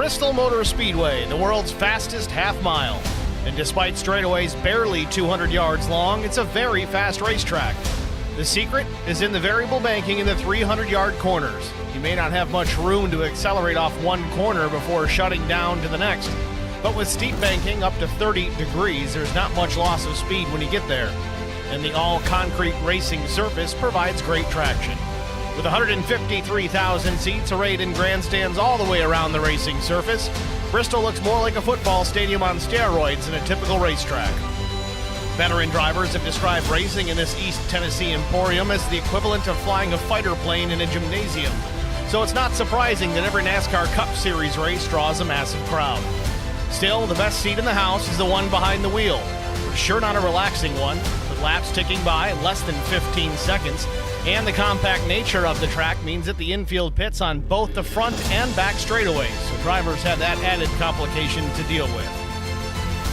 Bristol Motor Speedway, the world's fastest half mile. And despite straightaways barely 200 yards long, it's a very fast racetrack. The secret is in the variable banking in the 300-yard corners. You may not have much room to accelerate off one corner before shutting down to the next. But with steep banking up to 30 degrees, there's not much loss of speed when you get there. And the all-concrete racing surface provides great traction. With 153,000 seats arrayed in grandstands all the way around the racing surface, Bristol looks more like a football stadium on steroids than a typical racetrack. Veteran drivers have described racing in this East Tennessee emporium as the equivalent of flying a fighter plane in a gymnasium. So it's not surprising that every NASCAR Cup Series race draws a massive crowd. Still, the best seat in the house is the one behind the wheel. For sure not a relaxing one, with laps ticking by in less than 15 seconds, and the compact nature of the track means that the infield pits on both the front and back straightaways, so drivers have that added complication to deal with.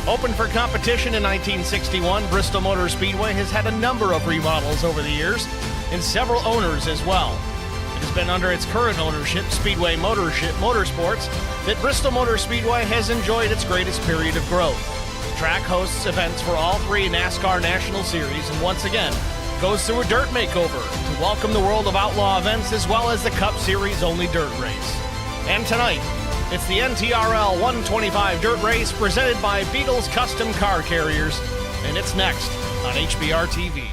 Open for competition in 1961, Bristol Motor Speedway has had a number of remodels over the years, and several owners as well. It has been under its current ownership, Speedway Motorsports, that Bristol Motor Speedway has enjoyed its greatest period of growth. The track hosts events for all three NASCAR National Series, and once again, goes through a dirt makeover to welcome the World of Outlaw events as well as the Cup Series only dirt race. And tonight, it's the NTRL 125 dirt race presented by Beatles Custom Car Carriers, and it's next on HBR TV.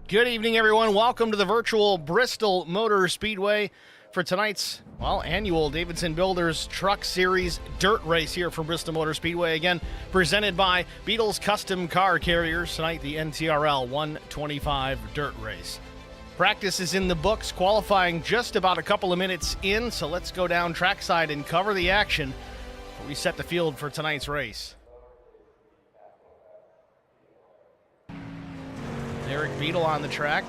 Good evening, everyone. Welcome to the virtual Bristol Motor Speedway for tonight's, annual Davidson Builders Truck Series dirt race here from Bristol Motor Speedway. Again, presented by Beatles Custom Car Carriers. Tonight, the NTRL 125 dirt race. Practice is in the books, qualifying just about a couple of minutes in, so let's go down trackside and cover the action before we set the field for tonight's race. Eric Beadle on the track.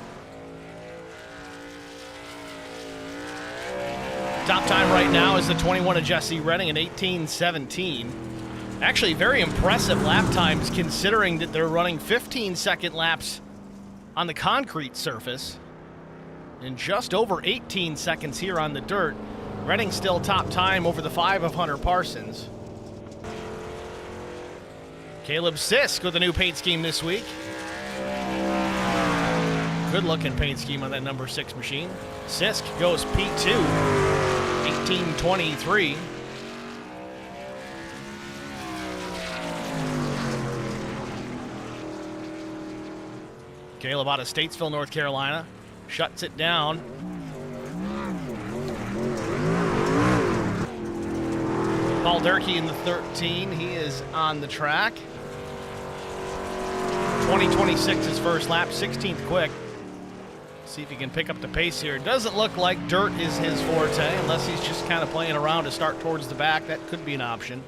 Top time right now is the 21 of Jesse Redding at 18:17. Actually, very impressive lap times considering that they're running 15-second laps on the concrete surface and just over 18 seconds here on the dirt. Redding still top time over the 5 of Hunter Parsons. Caleb Sisk with a new paint scheme this week. Good-looking paint scheme on that number 6 machine. Sisk goes P2, 18:23. Caleb out of Statesville, North Carolina, shuts it down. Paul Durkee in the 13, he is on the track. 20:26 his first lap, 16th quick. See if he can pick up the pace here. It doesn't look like dirt is his forte, unless he's just kind of playing around to start towards the back. That could be an option.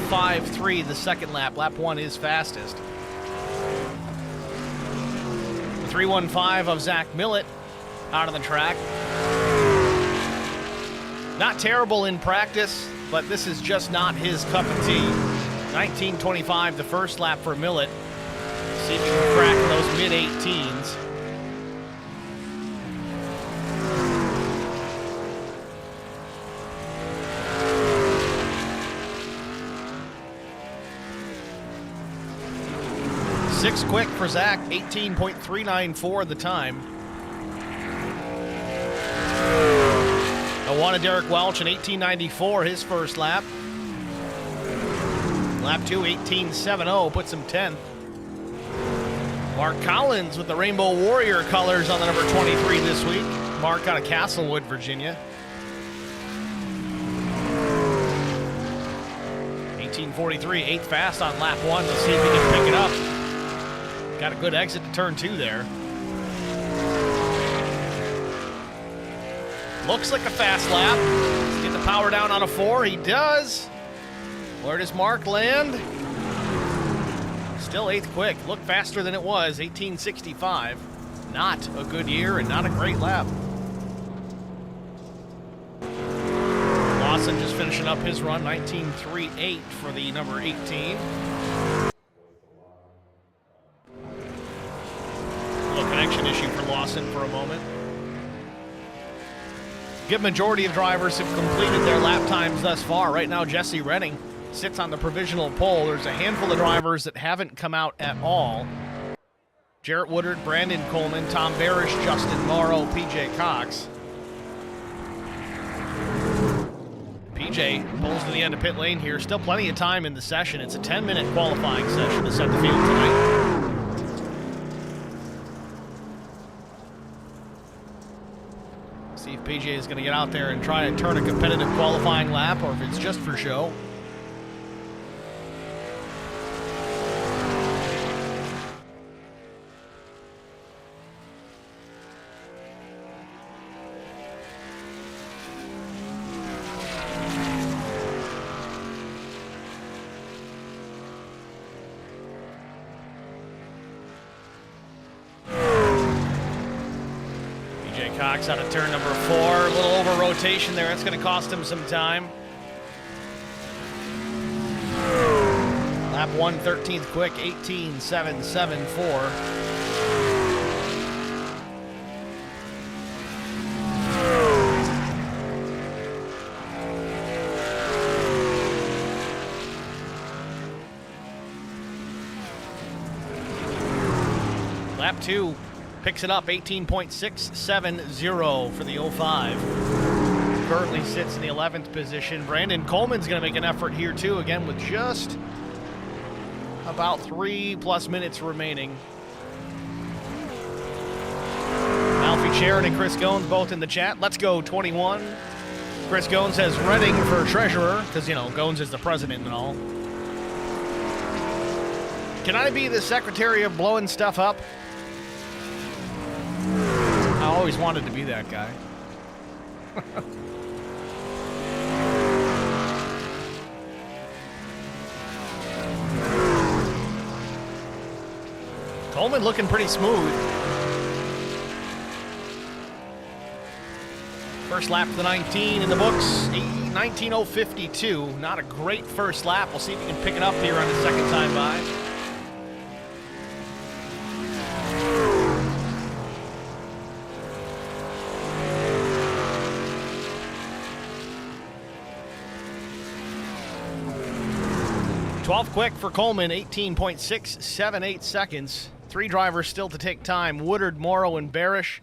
.53 the second lap. Lap 1 is fastest. 3:15 of Zach Millett out of the track. Not terrible in practice, but this is just not his cup of tea. 19:25 the first lap for Millett. See if he can crack those mid-18s. Six quick for Zach, 18.394 the time. A one of Derek Welch in 18.94 his first lap. Lap 2, 18.70, puts him 10th. Mark Collins with the Rainbow Warrior colors on the number 23 this week. Mark out of Castlewood, Virginia. 18.43, eighth fast on lap 1. Let's see if he can pick it up. Got a good exit to turn 2 there. Looks like a fast lap. Let's get the power down on a 4. He does. Where does Mark land? Still 8th quick. Look faster than it was, 1865. Not a good year and not a great lap. Lawson just finishing up his run, 19.38 for the number 18. Little connection issue for Lawson for a moment. Good majority of drivers have completed their lap times thus far. Right now, Jesse Redding sits on the provisional pole. There's a handful of drivers that haven't come out at all. Jarrett Woodard, Brandon Coleman, Tom Barish, Justin Morrow, PJ Cox. PJ pulls to the end of pit lane here. Still plenty of time in the session. It's a 10-minute qualifying session to set the field tonight. See if PJ is going to get out there and try to turn a competitive qualifying lap, or if it's just for show. Cox out of turn number 4. A little over rotation there. That's going to cost him some time. Lap 1, 13th quick, 18.774. Lap 2. Picks it up, 18.670 for the 05. Currently sits in the 11th position. Brandon Coleman's going to make an effort here, too, again, with just about 3+ minutes remaining. Alfie Sharon and Chris Goins both in the chat. Let's go, 21. Chris Goins has Redding for treasurer, because, you know, Goins is the president and all. Can I be the secretary of blowing stuff up? I always wanted to be that guy. Coleman looking pretty smooth. First lap of the 19 in the books, 19.052. Not a great first lap. We'll see if he can pick it up here on his second time by. Quick for Coleman, 18.678 seconds. 3 drivers still to take time. Woodard, Morrow, and Barish.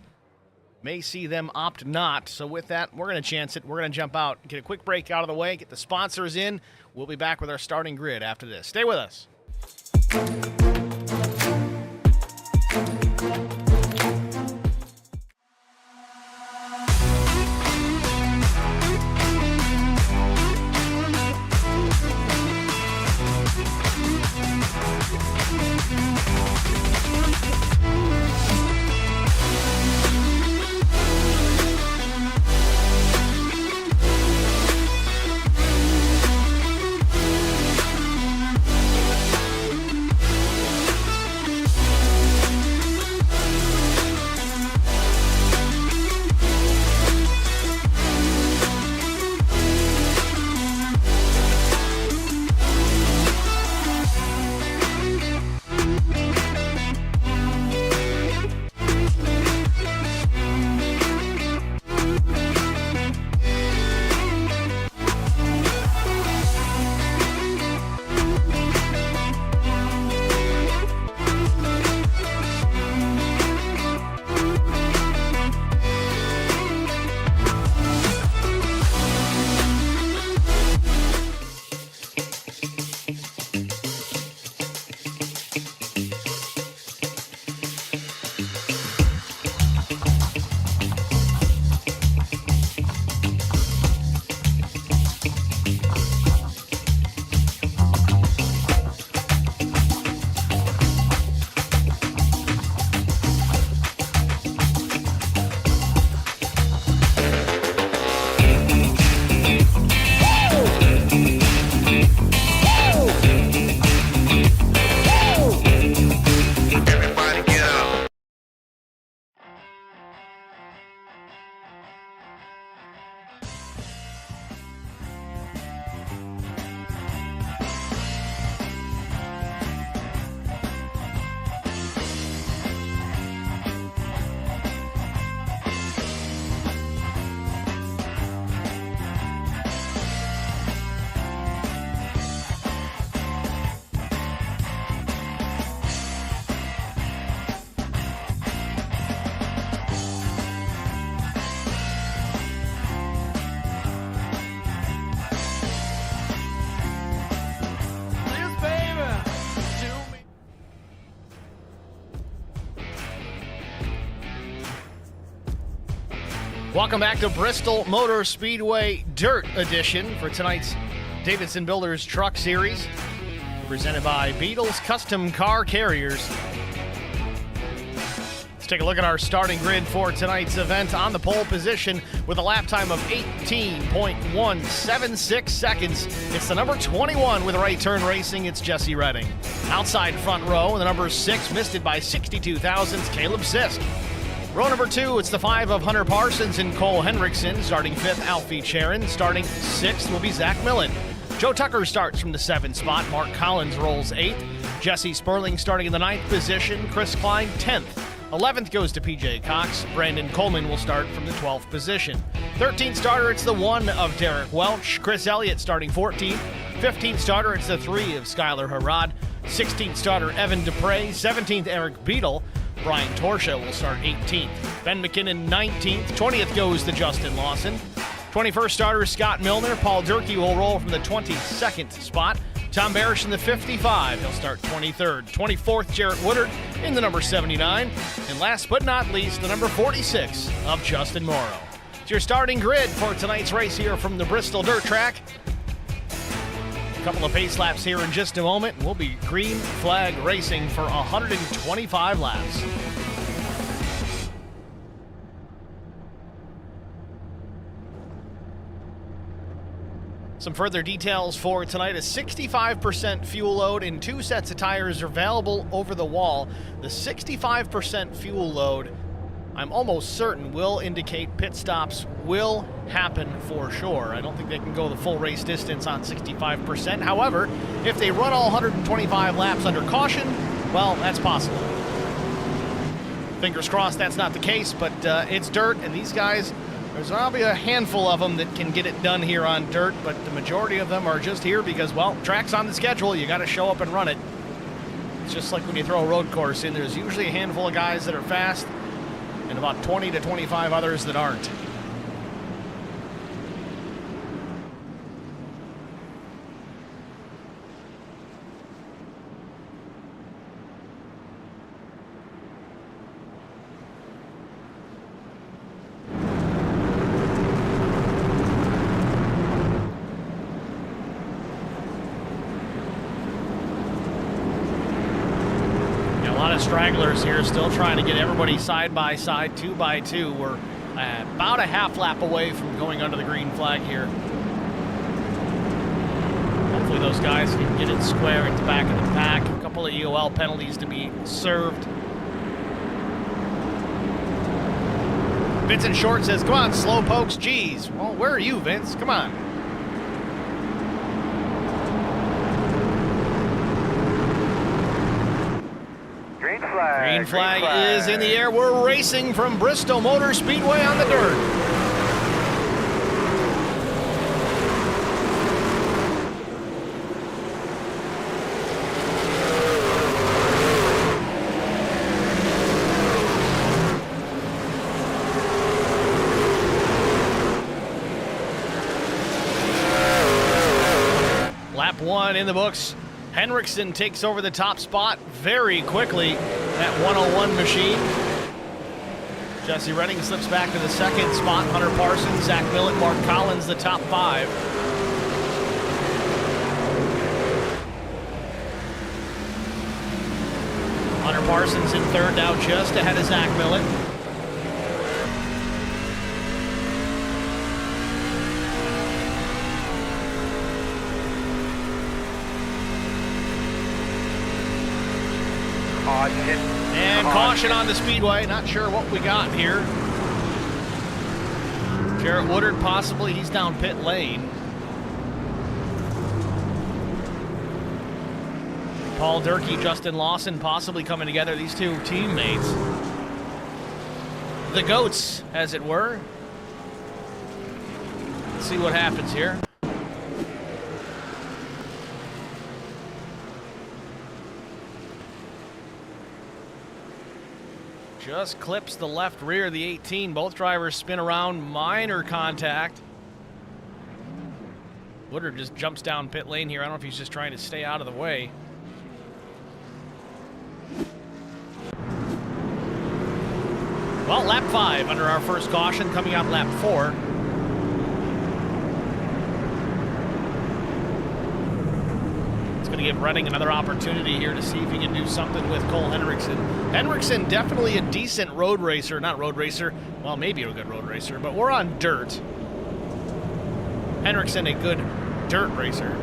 May see them opt not. So with that, we're going to chance it. We're going to jump out, get a quick break out of the way, get the sponsors in. We'll be back with our starting grid after this. Stay with us. Welcome back to Bristol Motor Speedway Dirt Edition for tonight's Davidson Builders Truck Series, presented by Beatles Custom Car Carriers. Let's take a look at our starting grid for tonight's event. On the pole position with a lap time of 18.176 seconds, it's the number 21 with Right Turn Racing. It's Jesse Redding. Outside front row, the number 6, missed it by 62 thousandths, Caleb Sisk. Row number 2, it's the 5 of Hunter Parsons and Cole Henriksen. Starting 5th, Alfie Sharon. Starting 6th will be Zach Millen. Joe Tucker starts from the 7th spot. Mark Collins rolls 8th. Jesse Sperling starting in the 9th position. Chris Klein 10th. 11th goes to PJ Cox. Brandon Coleman will start from the 12th position. 13th starter, it's the 1 of Derek Welch. Chris Elliott starting 14th. 15th starter, it's the 3 of Skylar Harrod. 16th starter, Evan Dupre. 17th, Eric Beadle. Brian Torsha will start 18th. Ben McKinnon 19th. 20th goes to Justin Lawson. 21st starter Scott Milner. Paul Durkee will roll from the 22nd spot. Tom Barish in the 55. He'll start 23rd. 24th, Jarrett Woodard in the number 79. And last but not least, the number 46 of Justin Morrow. It's your starting grid for tonight's race here from the Bristol Dirt Track. A couple of pace laps here in just a moment. We'll be green flag racing for 125 laps. Some further details for tonight: a 65% fuel load and 2 sets of tires are available over the wall. The 65% fuel load, I'm almost certain, will indicate pit stops will happen for sure. I don't think they can go the full race distance on 65%. However, if they run all 125 laps under caution, well, that's possible. Fingers crossed that's not the case, but it's dirt, and these guys, there's probably a handful of them that can get it done here on dirt, but the majority of them are just here because, well, track's on the schedule. You got to show up and run it. It's just like when you throw a road course in. There's usually a handful of guys that are fast and about 20 to 25 others that aren't. Stragglers here, still trying to get everybody side by side, 2 by 2. We're about a half lap away from going under the green flag here. Hopefully those guys can get it square at the back of the pack. A couple of EOL penalties to be served. Vincent Short says, come on, slow pokes, geez. Well, where are you, Vince? Come on. Green flag is in the air. We're racing from Bristol Motor Speedway on the dirt. Lap 1 in the books. Henriksen takes over the top spot very quickly. That 101 machine. Jesse Redding slips back to the 2nd spot. Hunter Parsons, Zach Millen, Mark Collins, the top 5. Hunter Parsons in 3rd now, just ahead of Zach Millen. And caution on the speedway. Not sure what we got here. Jarrett Woodard, possibly. He's down pit lane. Paul Durkee, Justin Lawson possibly coming together. These two teammates. The GOATs, as it were. Let's see what happens here. Just clips the left rear of the 18. Both drivers spin around, minor contact. Woodard just jumps down pit lane here. I don't know if he's just trying to stay out of the way. Well, lap 5 under our first caution, coming out lap 4. It's going to give Redding another opportunity here to see if he can do something with Cole Henriksen. Henriksen, definitely a decent road racer. Not road racer, well, maybe a good road racer, but we're on dirt. Henriksen, a good dirt racer.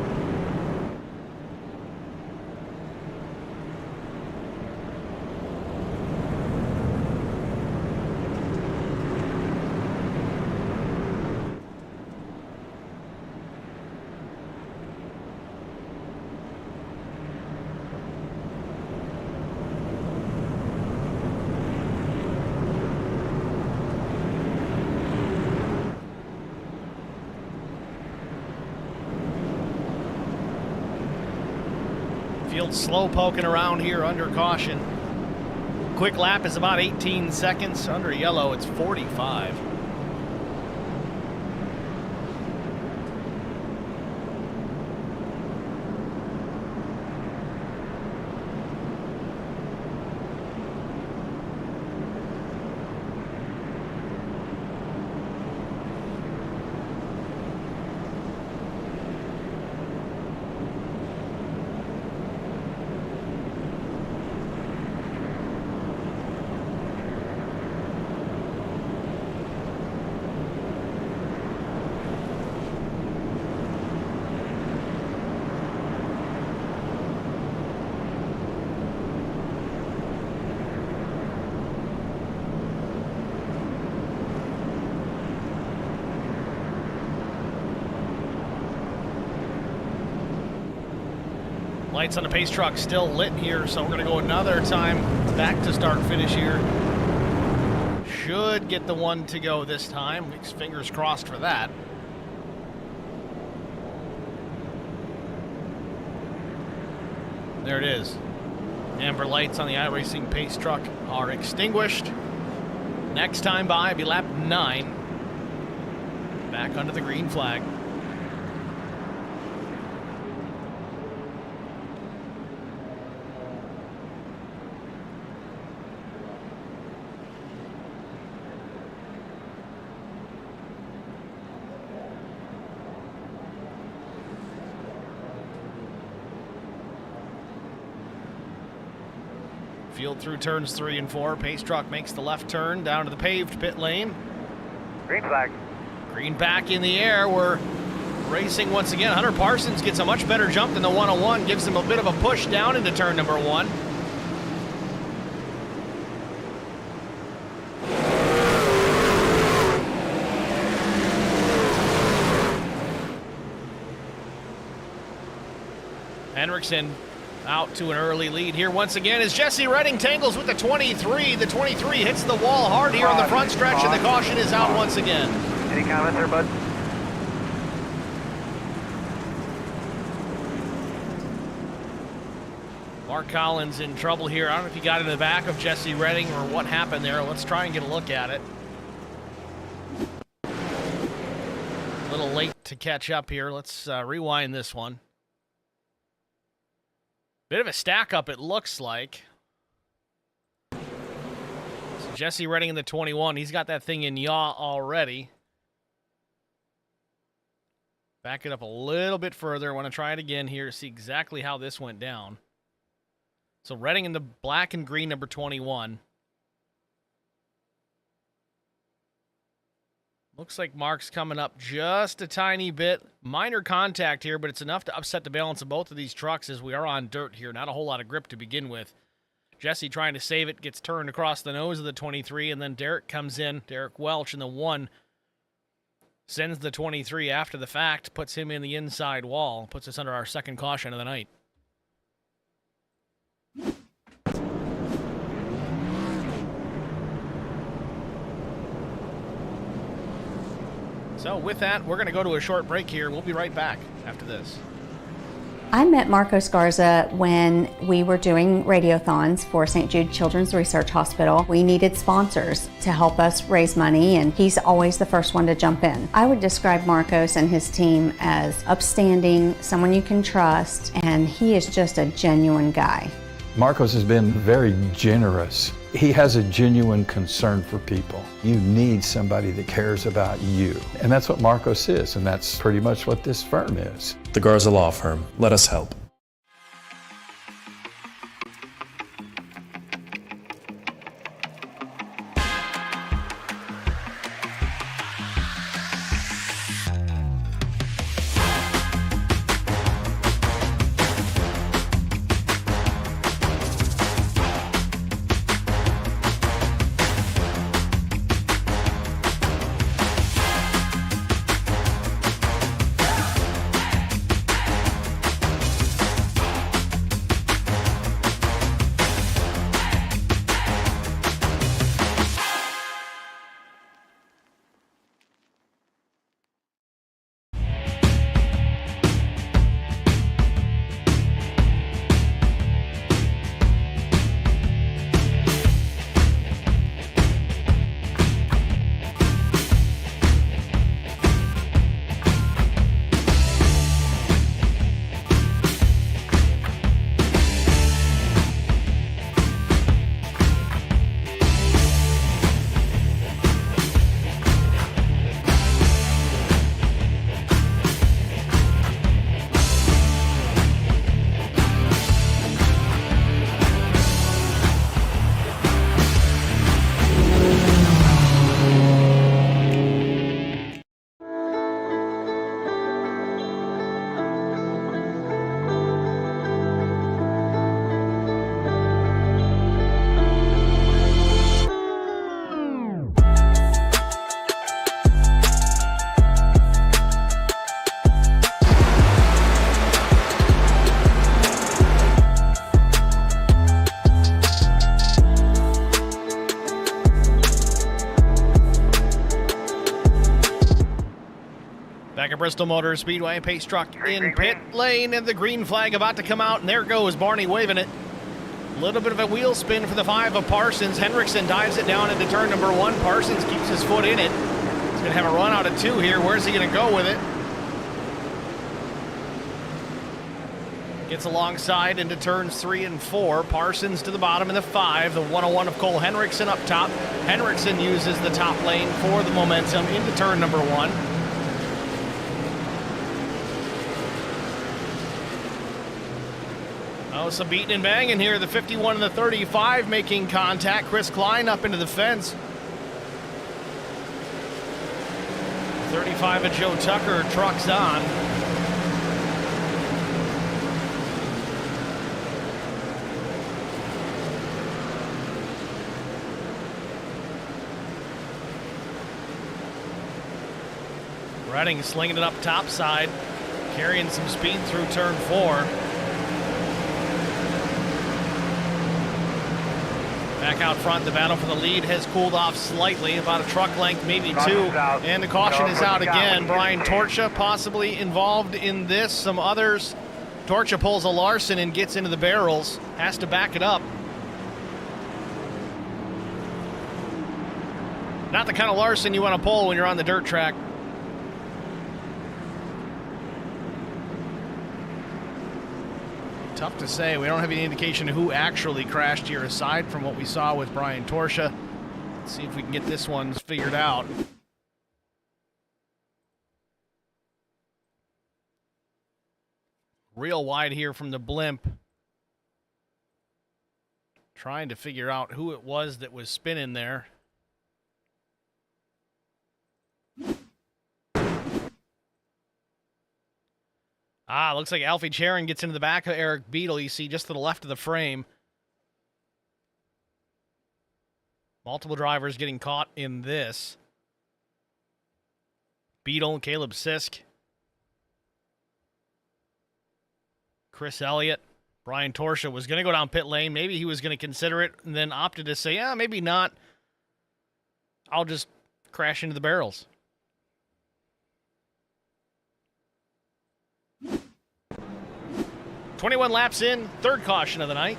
Field slow poking around here under caution. Quick lap is about 18 seconds. Under yellow, it's 45. Lights on the pace truck still lit here, so we're going to go another time back to start finish here. Should get the one to go this time. Fingers crossed for that. There it is. Amber lights on the iRacing pace truck are extinguished. Next time by, be lap 9. Back under the green flag. Field through turns 3 and 4. Pace truck makes the left turn down to the paved pit lane. Green flag. Green back in the air. We're racing once again. Hunter Parsons gets a much better jump than the 101. Gives him a bit of a push down into turn number 1. Henriksen out to an early lead here once again as Jesse Redding tangles with the 23. The 23 hits the wall hard here on the front stretch, and the caution is out once again. Any comments there, bud? Mark Collins in trouble here. I don't know if he got in the back of Jesse Redding or what happened there. Let's try and get a look at it. A little late to catch up here. Let's rewind this one. Bit of a stack up, it looks like. So Jesse Redding in the 21. He's got that thing in yaw already. Back it up a little bit further. I want to try it again here to see exactly how this went down. So Redding in the black and green number 21. Looks like Mark's coming up just a tiny bit. Minor contact here, but it's enough to upset the balance of both of these trucks as we are on dirt here. Not a whole lot of grip to begin with. Jesse trying to save it, gets turned across the nose of the 23, and then Derek comes in. Derek Welch in the 1 sends the 23 after the fact, puts him in the inside wall, puts us under our second caution of the night. So with that, we're going to go to a short break here. We'll be right back after this. I met Marco Scarza when we were doing radiothons for St. Jude Children's Research Hospital. We needed sponsors to help us raise money, and he's always the first one to jump in. I would describe Marcos and his team as upstanding, someone you can trust, and he is just a genuine guy. Marcos has been very generous He has a genuine concern for people. You need somebody that cares about you. And that's what Marcos is, and that's pretty much what this firm is. The Garza Law Firm. Let us help. Back at Bristol Motor Speedway, pace truck in pit lane, and the green flag about to come out, and there goes Barney waving it. A little bit of a wheel spin for the 5 of Parsons. Hendrickson dives it down into turn number 1. Parsons keeps his foot in it. He's going to have a run out of 2 here. Where's he going to go with it? Gets alongside into turns 3 and 4. Parsons to the bottom in the 5. The 101 of Cole Hendrickson up top. Hendrickson uses the top lane for the momentum into turn number 1. Oh, some beating and banging here. The 51 and the 35 making contact. Chris Klein up into the fence. 35 of Joe Tucker trucks on. Redding slinging it up top side, carrying some speed through turn 4. Back out front, the battle for the lead has cooled off slightly, about a truck length, maybe 2. And the caution is out again. Brian Torcha possibly involved in this. Some others. Torcha pulls a Larson and gets into the barrels. Has to back it up. Not the kind of Larson you want to pull when you're on the dirt track. Tough to say. We don't have any indication of who actually crashed here aside from what we saw with Brian Torcha. Let's see if we can get this one figured out. Real wide here from the blimp. Trying to figure out who it was that was spinning there. Looks like Alfie Charon gets into the back of Eric Beadle. You see just to the left of the frame. Multiple drivers getting caught in this. Beadle, Caleb Sisk, Chris Elliott, Brian Torcha was going to go down pit lane. Maybe he was going to consider it and then opted to say, yeah, maybe not. I'll just crash into the barrels. "21 laps in, third caution of the night.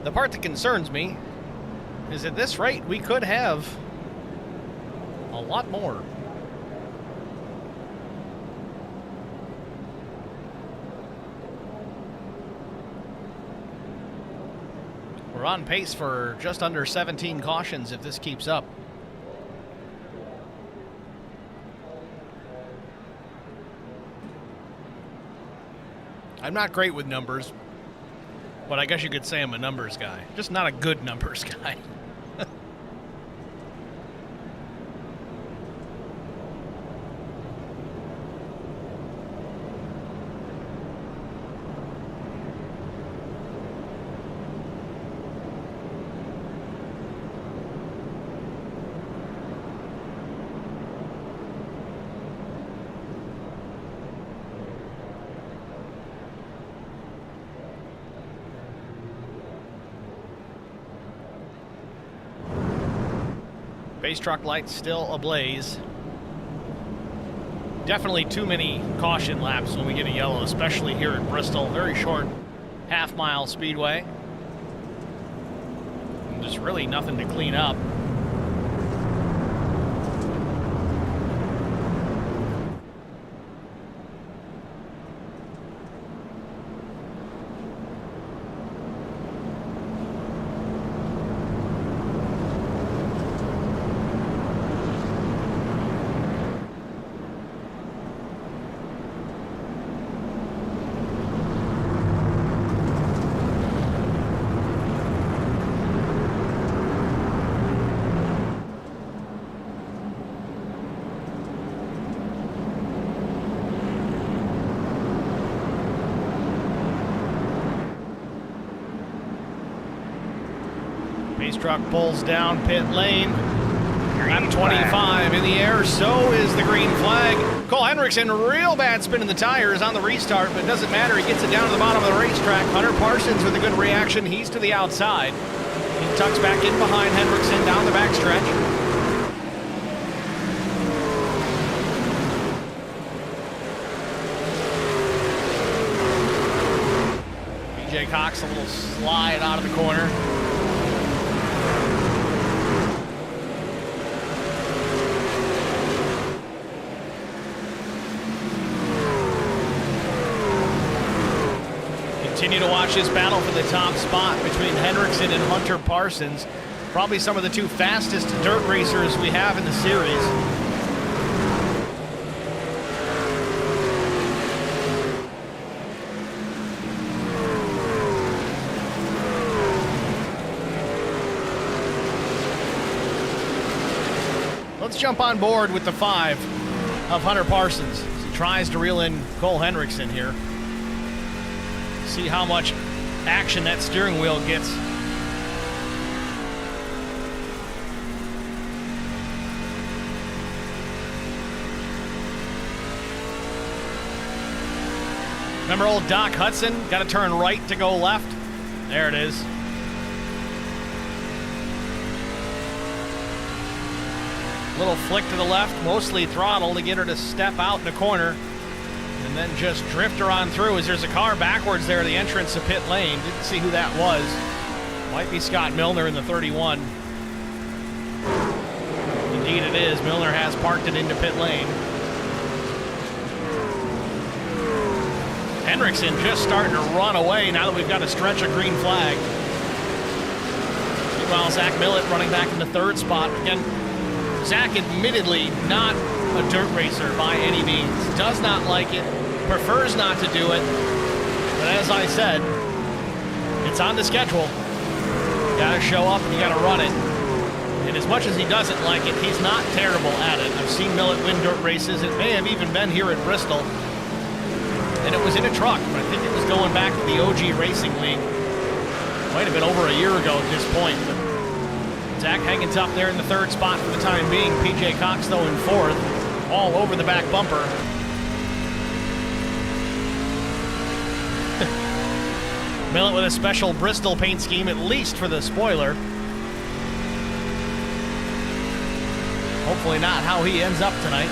The part that concerns me is at this rate, we could have a lot more. We're on pace for just under 17 cautions if this keeps up. I'm not great with numbers, but I guess you could say I'm a numbers guy. Just not a good numbers guy. Base truck lights still ablaze. Definitely too many caution laps when we get a yellow, especially here at Bristol. Very short half-mile speedway. And there's really nothing to clean up. Base truck pulls down pit lane. Lap 25 in the air, so is the green flag. Cole Hendrickson, real bad spin in the tires on the restart, but it doesn't matter. He gets it down to the bottom of the racetrack. Hunter Parsons with a good reaction. He's to the outside. He tucks back in behind Hendrickson down the backstretch. PJ Cox, a little slide out of the corner. Continue to watch this battle for the top spot between Hendrickson and Hunter Parsons. Probably some of the two fastest dirt racers we have in the series. Let's jump on board with the 5 of Hunter Parsons as he tries to reel in Cole Hendrickson here. See how much action that steering wheel gets. Remember old Doc Hudson? Got to turn right to go left. There it is. Little flick to the left, mostly throttle to get her to step out in the corner. And then just drift her on through as there's a car backwards there at the entrance to pit lane. Didn't see who that was. Might be Scott Milner in the 31. Indeed it is. Milner has parked it into pit lane. Hendrickson just starting to run away now that we've got a stretch of green flag. Meanwhile, Zach Millett running back in the 3rd spot. Again, Zach admittedly not a dirt racer by any means. Does not like it. Prefers not to do it. But as I said, it's on the schedule. You gotta show up and you gotta run it. And as much as he doesn't like it, he's not terrible at it. I've seen Millett win dirt races. It may have even been here at Bristol. And it was in a truck, but I think it was going back to the OG Racing League. Might have been over a year ago at this point. But Zach hanging tough there in the 3rd spot for the time being. PJ Cox, though, in 4th. All over the back bumper. Millett with a special Bristol paint scheme, at least for the spoiler. Hopefully not how he ends up tonight.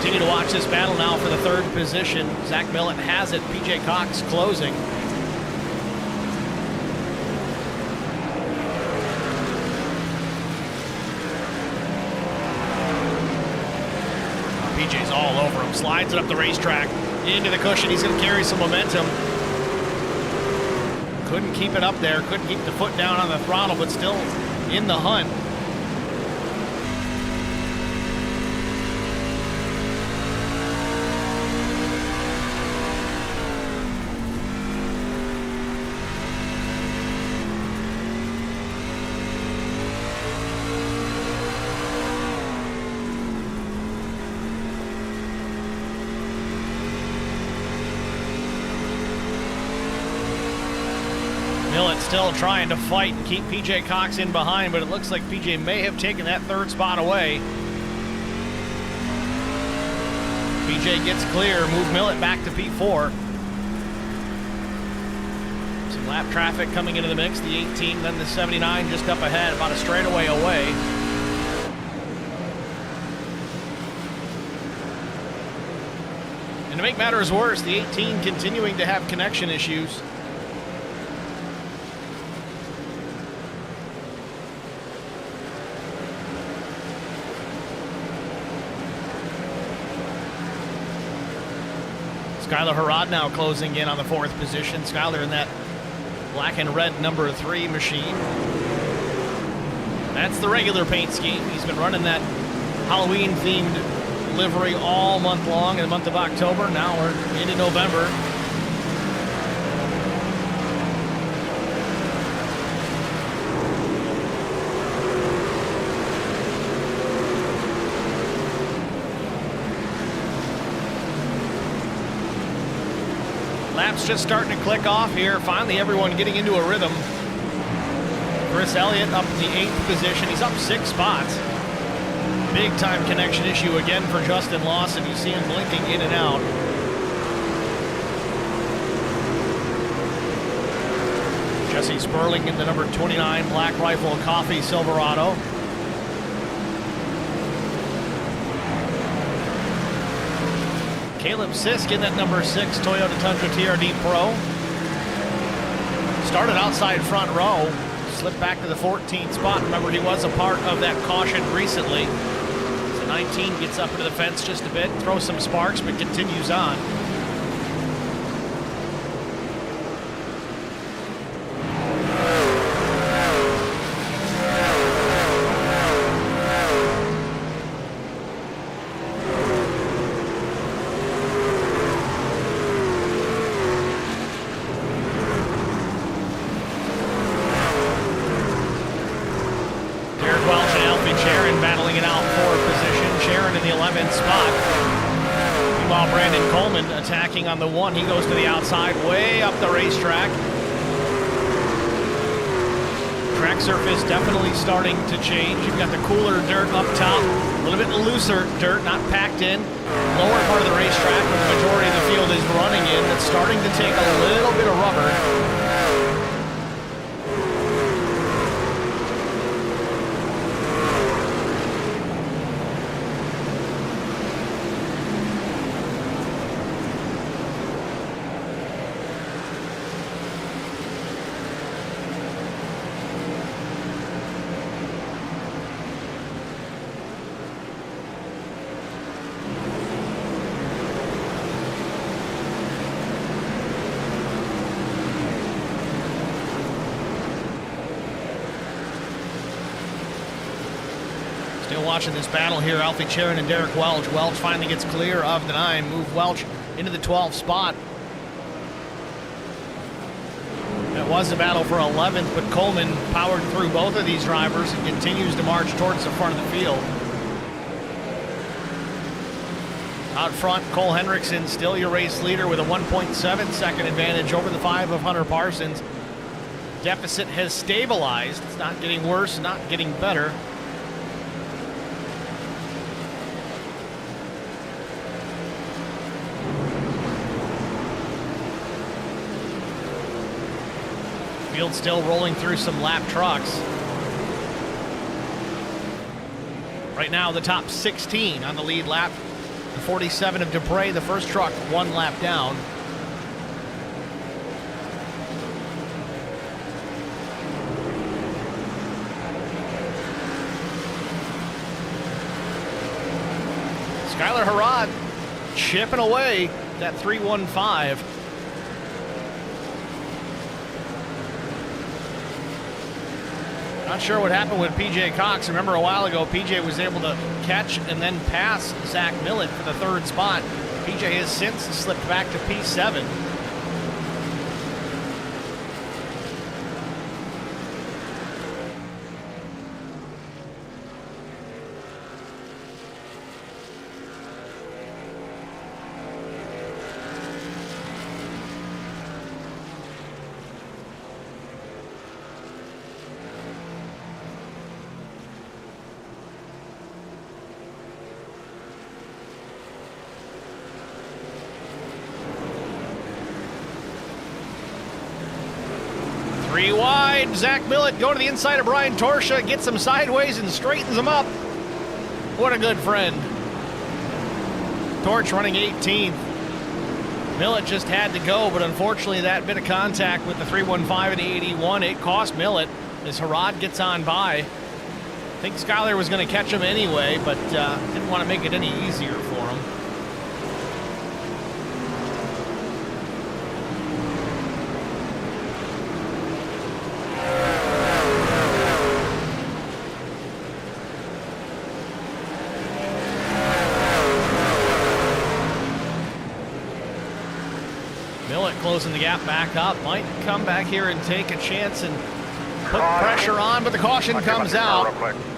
Continue to watch this battle now for the third position. Zach Millett has it. PJ Cox closing. PJ's all over him. Slides it up the racetrack. Into the cushion. He's going to carry some momentum. Couldn't keep it up there. Couldn't keep the foot down on the throttle, but still in the hunt. Millett still trying to fight and keep PJ Cox in behind, but it looks like PJ may have taken that third spot away. PJ gets clear, move Millett back to P4. Some lap traffic coming into the mix, the 18, then the 79 just up ahead, about a straightaway away. And to make matters worse, the 18 continuing to have connection issues. Skylar Harrod now closing in on the fourth position. Skylar in that black and red number 3 machine. That's the regular paint scheme. He's been running that Halloween-themed livery all month long in the month of October. Now we're into November. Laps just starting to click off here. Finally, everyone getting into a rhythm. Chris Elliott up in the 8th position. He's up 6 spots. Big time connection issue again for Justin Lawson. You see him blinking in and out. Jesse Sperling in the number 29 Black Rifle Coffee Silverado. Caleb Sisk in that number 6 Toyota Tundra TRD Pro. Started outside front row, slipped back to the 14th spot. Remember, he was a part of that caution recently. So 19 gets up into the fence just a bit, throws some sparks, but continues on. Battling it out for position. Sharon in the 11th spot. Meanwhile, Brandon Coleman attacking on the 1. He goes to the outside, way up the racetrack. Track surface definitely starting to change. You've got the cooler dirt up top, a little bit looser dirt, not packed in. Lower part of the racetrack, where the majority of the field is running in. It's starting to take a little bit of rubber. Still watching this battle here, Alfie Charon and Derek Welch. Welch finally gets clear of the 9, move Welch into the 12th spot. It was a battle for 11th, but Coleman powered through both of these drivers and continues to march towards the front of the field. Out front, Cole Hendrickson, still your race leader with a 1.7 second advantage over the 5 of Hunter Parsons. Deficit has stabilized. It's not getting worse, not getting better. Field still rolling through some lap trucks. Right now, the top 16 on the lead lap The 47 of Dupre, the first truck, 1 lap down. Skylar Harrod chipping away that 315. Not sure what happened with PJ Cox. Remember a while ago, PJ was able to catch and then pass Zach Millett for the 3rd spot. PJ has since slipped back to P7. Three wide, Zach Millett going to the inside of Brian Torsha, gets him sideways and straightens him up. What a good friend. Torch running 18th. Millett just had to go, but unfortunately that bit of contact with the 315 and the 81, it cost Millett as Harrod gets on by. I think Skyler was going to catch him anyway, but didn't want to make it any easier for him. Closing the gap back up, might come back here and take a chance and put pressure on, but the caution comes out.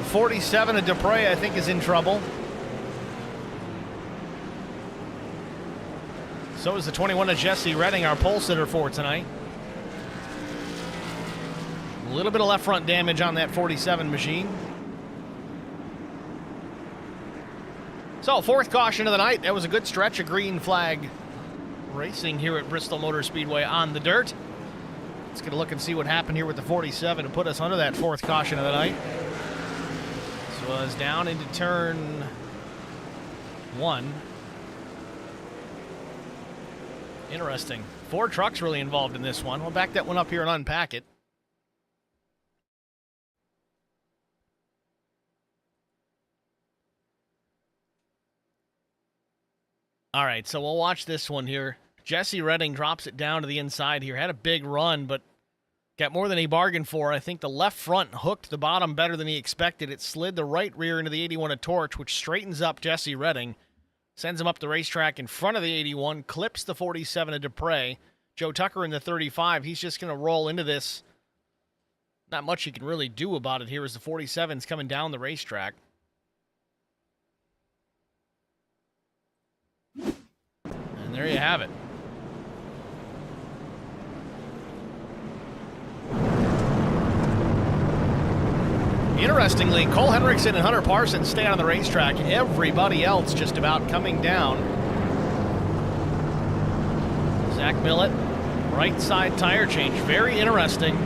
47 of Dupre, I think, is in trouble. So is the 21 of Jesse Redding, our pole sitter for tonight. A little bit of left front damage on that 47 machine. So 4th caution of the night. That was a good stretch of green flag racing here at Bristol Motor Speedway on the dirt. Let's get a look and see what happened here with the 47 to put us under that 4th caution of the night. This was down into turn 1. Interesting. 4 trucks really involved in this one. We'll back that one up here and unpack it. All right, so we'll watch this one here. Jesse Redding drops it down to the inside here. Had a big run, but got more than he bargained for. I think the left front hooked the bottom better than he expected. It slid the right rear into the 81 of Torch, which straightens up Jesse Redding. Sends him up the racetrack in front of the 81, clips the 47 of Dupre. Joe Tucker in the 35, he's just going to roll into this. Not much he can really do about it here as the 47's coming down the racetrack. And there you have it. Interestingly, Cole Henriksen and Hunter Parsons stay on the racetrack. Everybody else just about coming down. Zach Millett, right side tire change. Very interesting.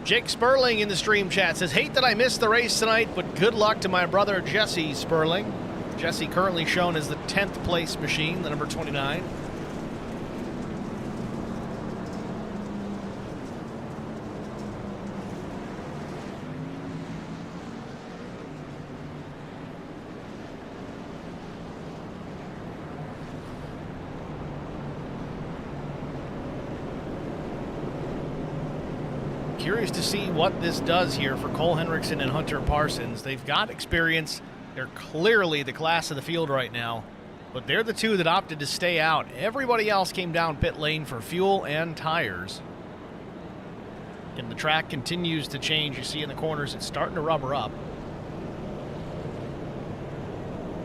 Jake Sperling in the stream chat says, hate that I missed the race tonight, but good luck to my brother Jesse Sperling. Jesse currently shown as the 10th place machine, the number 29. Curious to see what this does here for Cole Henriksen and Hunter Parsons. They've got experience. They're clearly the class of the field right now, but they're the two that opted to stay out. Everybody else came down pit lane for fuel and tires. And the track continues to change. You see in the corners, it's starting to rubber up.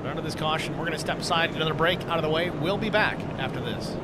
But under this caution, we're going to step aside, get another break out of the way. We'll be back after this.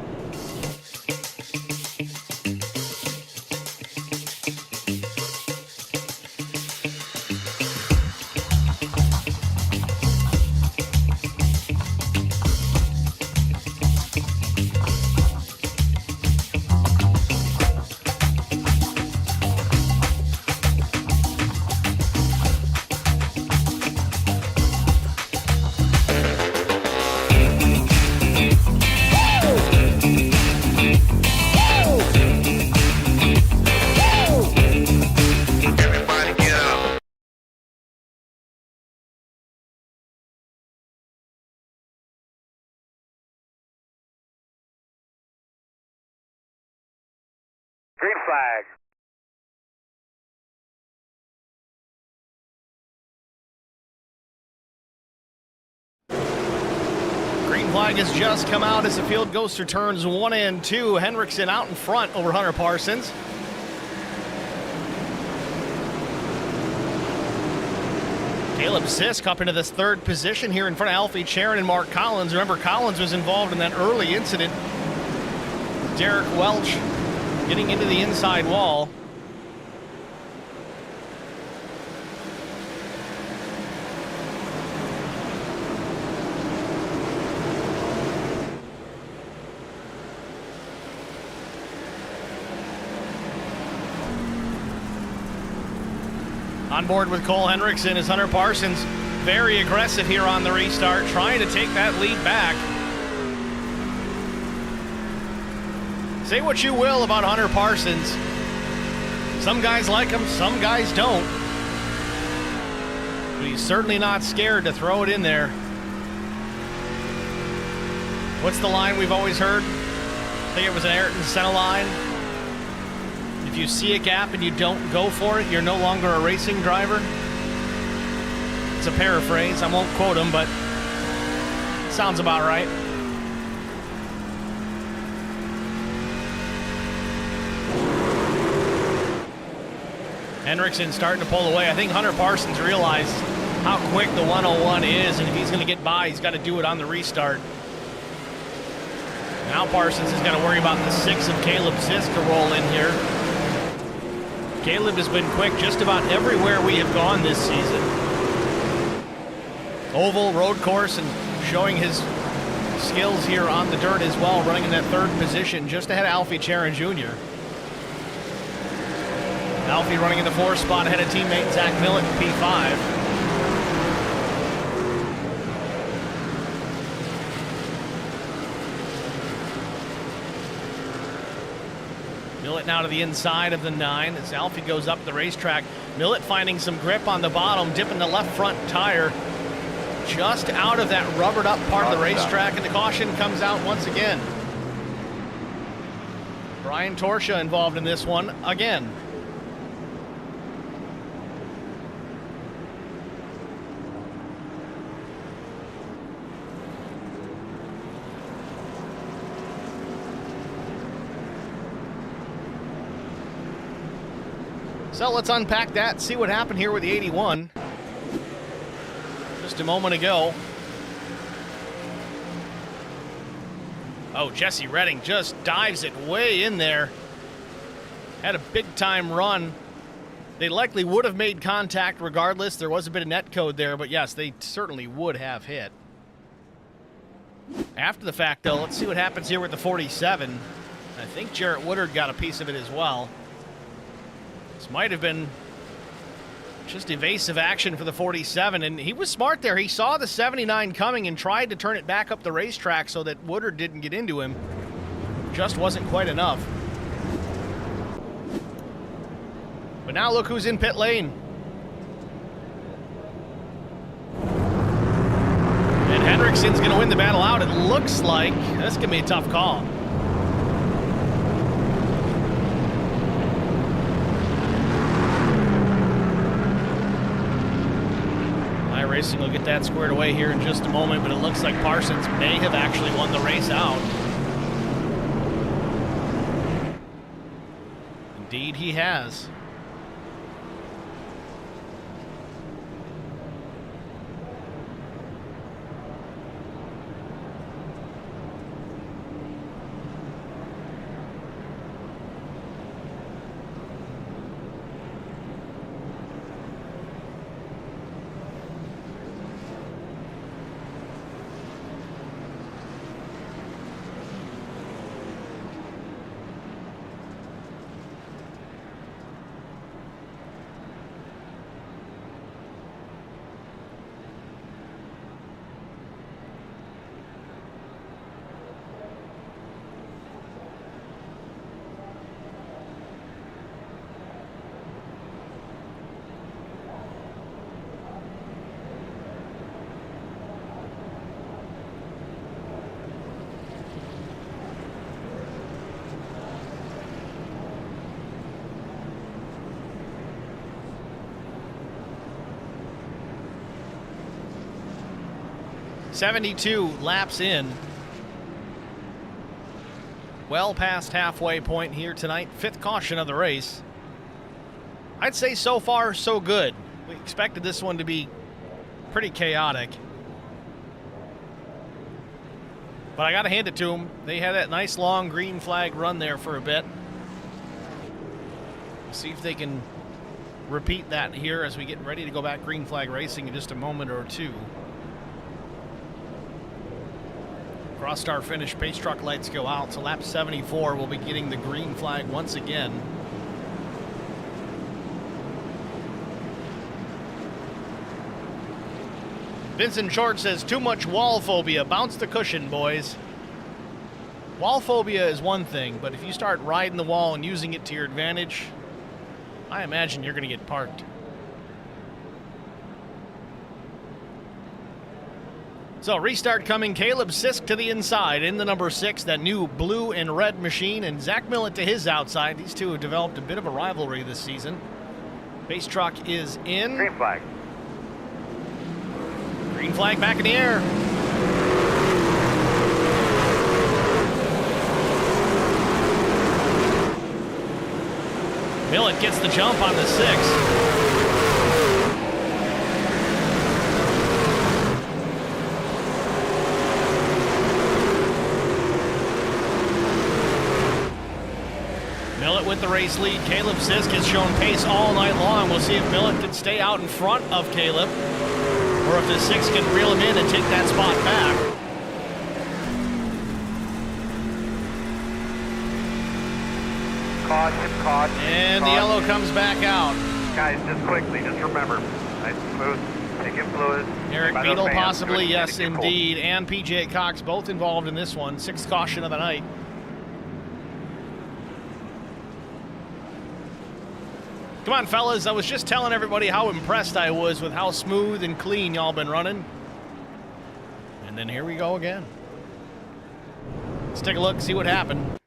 Green flag. Green flag has just come out as the field goes through turns 1 and 2. Henriksen out in front over Hunter Parsons. Caleb Sisk up into this third position here in front of Alfie Charon and Mark Collins. Remember, Collins was involved in that early incident. Derek Welch getting into the inside wall. On board with Cole Henriksen is Hunter Parsons. Very aggressive here on the restart, trying to take that lead back. Say what you will about Hunter Parsons. Some guys like him, some guys don't. But he's certainly not scared to throw it in there. What's the line we've always heard? I think it was an Ayrton Senna line. If you see a gap and you don't go for it, you're no longer a racing driver. It's a paraphrase. I won't quote him, but it sounds about right. Henriksen starting to pull away. I think Hunter Parsons realized how quick the 101 is, and if he's going to get by, he's got to do it on the restart. Now Parsons is going to worry about the 6 of Caleb Sisk to roll in here. Caleb has been quick just about everywhere we have gone this season. Oval, road course, and showing his skills here on the dirt as well, running in that third position just ahead of Alfie Charon Jr. Alfie running in the 4th spot ahead of teammate Zach Millett in P5. Millett now to the inside of the 9 as Alfie goes up the racetrack. Millett finding some grip on the bottom, dipping the left front tire just out of that rubbered up part of the racetrack, and the caution comes out once again. Brian Torsha involved in this one again. So let's unpack that, see what happened here with the 81. Just a moment ago. Oh, Jesse Redding just dives it way in there. Had a big time run. They likely would have made contact regardless. There was a bit of net code there, but yes, they certainly would have hit. After the fact, though, let's see what happens here with the 47. I think Jarrett Woodard got a piece of it as well. This might have been just evasive action for the 47, and he was smart there. He saw the 79 coming and tried to turn it back up the racetrack so that Woodard didn't get into him. Just wasn't quite enough. But now look who's in pit lane. And Henriksen's going to win the battle out. It looks like that's going to be a tough call. Racing will get that squared away here in just a moment, but it looks like Parsons may have actually won the race out. Indeed, he has. 72 laps in. Well past halfway point here tonight. 5th caution of the race. I'd say so far, so good. We expected this one to be pretty chaotic. But I got to hand it to them. They had that nice long green flag run there for a bit. We'll see if they can repeat that here as we get ready to go back green flag racing in just a moment or two. Cross start finish, pace truck lights go out, so lap 74 will be getting the green flag once again. Vincent Short says, too much wall phobia. Bounce the cushion, boys. Wall phobia is one thing, but if you start riding the wall and using it to your advantage, I imagine you're going to get parked. So restart coming. Caleb Sisk to the inside in the number 6, that new blue and red machine, and Zach Millett to his outside. These two have developed a bit of a rivalry this season. Base truck is in. Green flag. Green flag back in the air. Millett gets the jump on the 6. Millett with the race lead. Caleb Sisk has shown pace all night long. We'll see if Millett can stay out in front of Caleb, or if the 6 can reel him in and take that spot back. Caution. And the yellow comes back out. Guys, just quickly, just remember, nice and smooth, taking fluid. Eric By those Beadle fans, possibly, good, yes keep cool. indeed, and PJ Cox both involved in this one. 6th caution of the night. Come on, fellas. I was just telling everybody how impressed I was with how smooth and clean y'all been running. And then here we go again. Let's take a look, see what happened.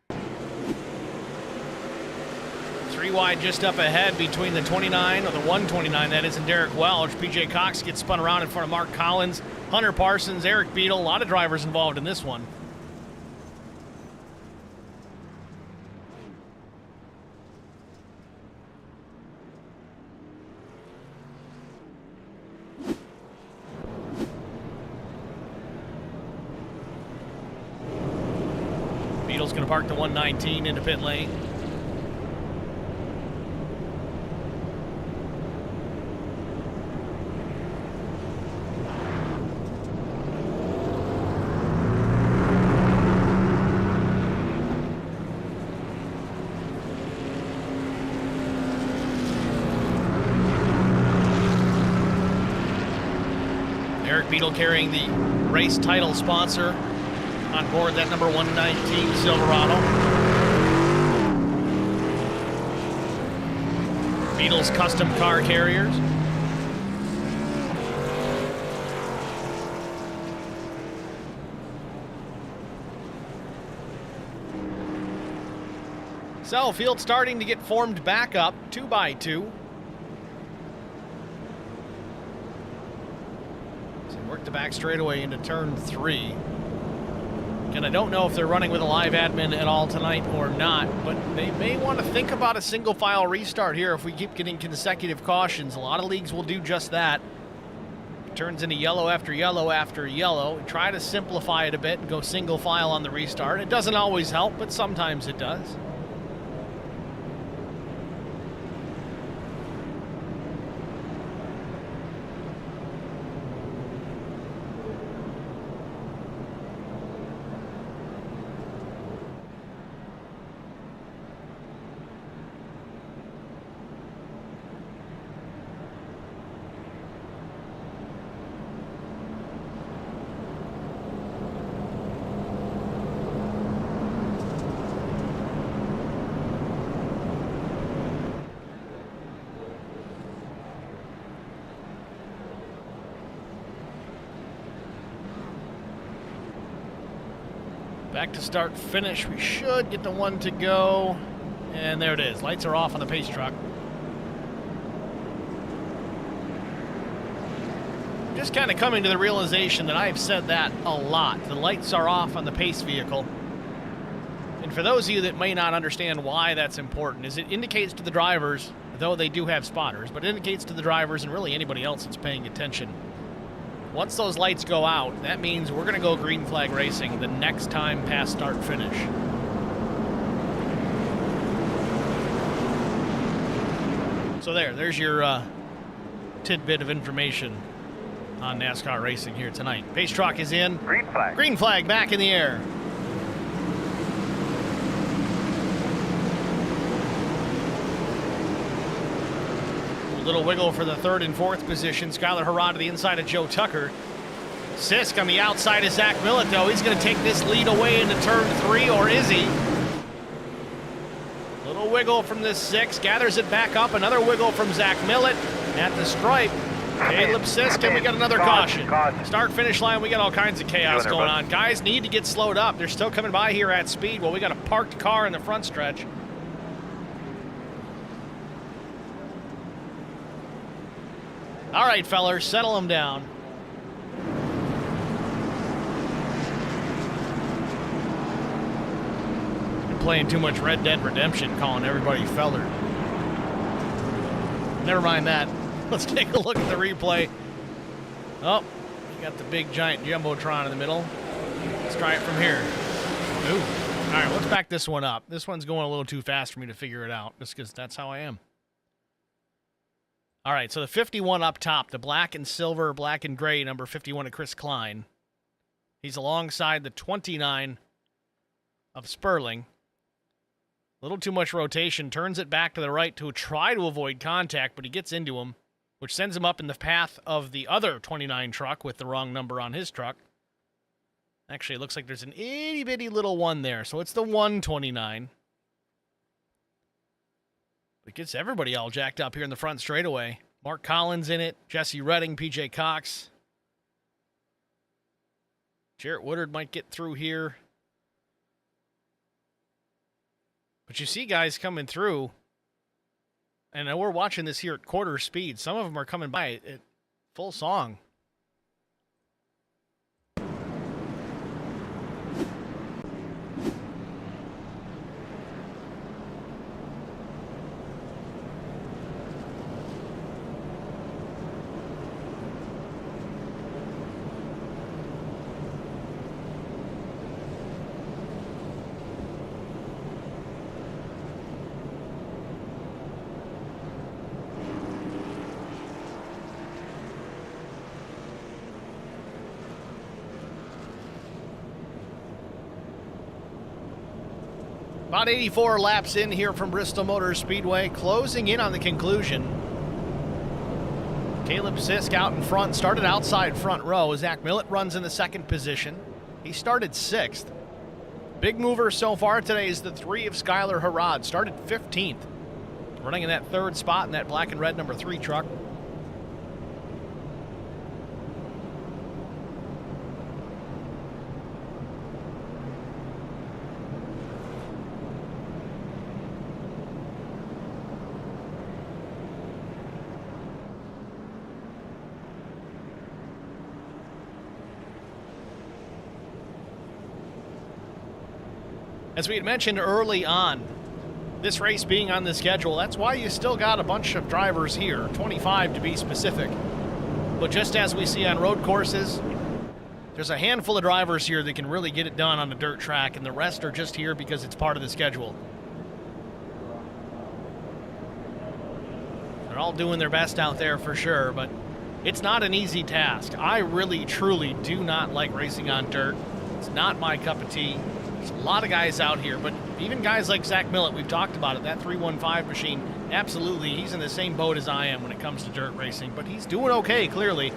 3 wide just up ahead between the 29, or the 129 that is, and Derek Welch. PJ Cox gets spun around in front of Mark Collins, Hunter Parsons, Eric Beadle. A lot of drivers involved in this one. Beadle's going to park the 119 into pit lane. Eric Beadle carrying the race title sponsor on board that number 119 Silverado. Beadle's custom car carriers. So, field starting to get formed back up, 2 by 2. So work the back straightaway into turn 3. And I don't know if they're running with a live admin at all tonight or not, but they may want to think about a single file restart here if we keep getting consecutive cautions. A lot of leagues will do just that. It turns into yellow after yellow after yellow. We try to simplify it a bit and go single file on the restart. It doesn't always help, but sometimes it does. Back to start finish. We should get the one to go. And there it is. Lights are off on the pace truck. just kind of coming to the realization that I've said that a lot. The lights are off on the pace vehicle. And for those of you that may not understand why that's important, is it indicates to the drivers, though they do have spotters, but it indicates to the drivers and really anybody else that's paying attention. Once those lights go out, that means we're going to go green flag racing the next time past start finish. So there's your tidbit of information on NASCAR racing here tonight. Pace truck is in. Green flag. Green flag back in the air. Little wiggle for the third and fourth position. Skylar Harrod to the inside of Joe Tucker. Sisk on the outside of Zach Millett, though. He's going to take this lead away into turn 3, or is he? Little wiggle from the 6. Gathers it back up. Another wiggle from Zach Millett at the stripe. Caleb Sisk, and we got another caution. Start finish line, we got all kinds of chaos going on. Guys need to get slowed up. They're still coming by here at speed. Well, we got a parked car in the front stretch. All right, fellers, settle them down. You're playing too much Red Dead Redemption, calling everybody feller. Never mind that. Let's take a look at the replay. Oh, you got the big giant Jumbotron in the middle. Let's try it from here. Ooh. All right, let's back this one up. This one's going a little too fast for me to figure it out, just because that's how I am. All right, so the 51 up top, the black and silver, black and gray, number 51 of Chris Klein. He's alongside the 29 of Sperling. A little too much rotation, turns it back to the right to try to avoid contact, but he gets into him, which sends him up in the path of the other 29 truck with the wrong number on his truck. Actually, it looks like there's an itty-bitty little one there, so it's the 129. It gets everybody all jacked up here in the front straightaway. Mark Collins in it, Jesse Redding, PJ Cox. Jarrett Woodard might get through here. But you see guys coming through, and we're watching this here at quarter speed. Some of them are coming by at full song. About 84 laps in here from Bristol Motor Speedway, closing in on the conclusion. Caleb Sisk out in front, started outside front row. Zach Millett runs in the second position. He started 6th. Big mover so far today is the 3 of Skylar Harrod, started 15th. Running in that third spot in that black and red number 3 truck. As we had mentioned early on, this race being on the schedule, that's why you still got a bunch of drivers here, 25 to be specific. But just as we see on road courses, there's a handful of drivers here that can really get it done on a dirt track, and the rest are just here because it's part of the schedule. They're all doing their best out there for sure, but it's not an easy task. I really, truly do not like racing on dirt. It's not my cup of tea. There's a lot of guys out here, but even guys like Zach Millett, we've talked about it, that 315 machine, absolutely, he's in the same boat as I am when it comes to dirt racing, but he's doing okay, clearly.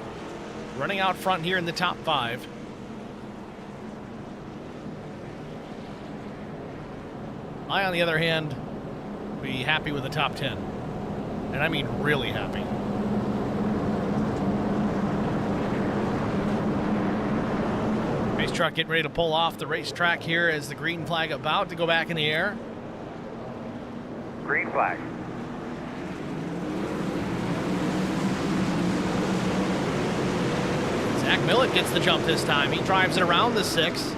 Running out front here in the top 5. I, on the other hand, be happy with the top 10. And I mean really happy. Race truck getting ready to pull off the racetrack here as the green flag about to go back in the air. Green flag. Zach Millett gets the jump this time. He drives it around the 6.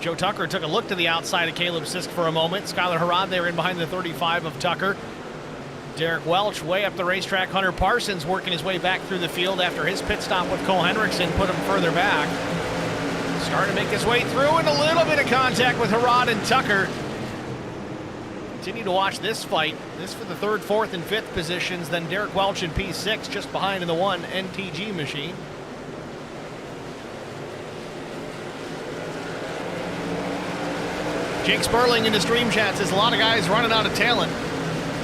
Joe Tucker took a look to the outside of Caleb Sisk for a moment. Skylar Harrod there in behind the 35 of Tucker. Derek Welch way up the racetrack. Hunter Parsons working his way back through the field after his pit stop with Cole Henriksen put him further back. Starting to make his way through, and a little bit of contact with Harrod and Tucker. Continue to watch this fight. This for the 3rd, 4th, and 5th positions. Then Derek Welch in P6 just behind in the 1 NTG machine. Jake Sperling in the stream chat says a lot of guys running out of talent.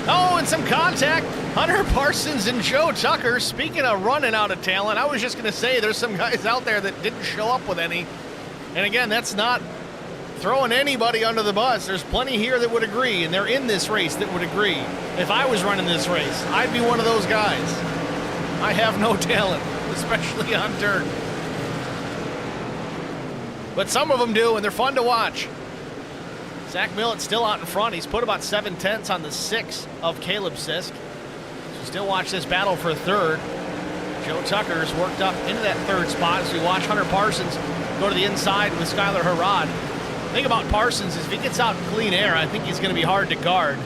Oh, and some contact. Hunter Parsons and Joe Tucker. Speaking of running out of talent, I was just going to say there's some guys out there that didn't show up with any. And again, that's not throwing anybody under the bus. There's plenty here that would agree, and they're in this race that would agree. If I was running this race, I'd be one of those guys. I have no talent, especially on dirt. But some of them do, and they're fun to watch. Zach Millett still out in front. He's put about 7/10 on the 6 of Caleb Sisk. So still watch this battle for 3rd. Joe Tucker's worked up into that 3rd spot as we watch Hunter Parsons go to the inside with Skylar Harrod. The thing about Parsons is if he gets out in clean air, I think he's going to be hard to guard.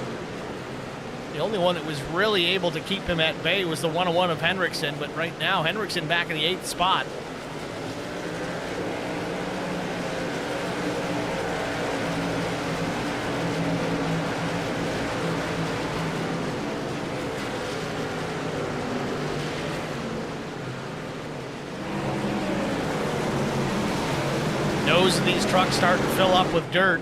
The only one that was really able to keep him at bay was the 101 of Henriksen, but right now Henriksen back in the 8th spot. Nose of these trucks starting to fill up with dirt.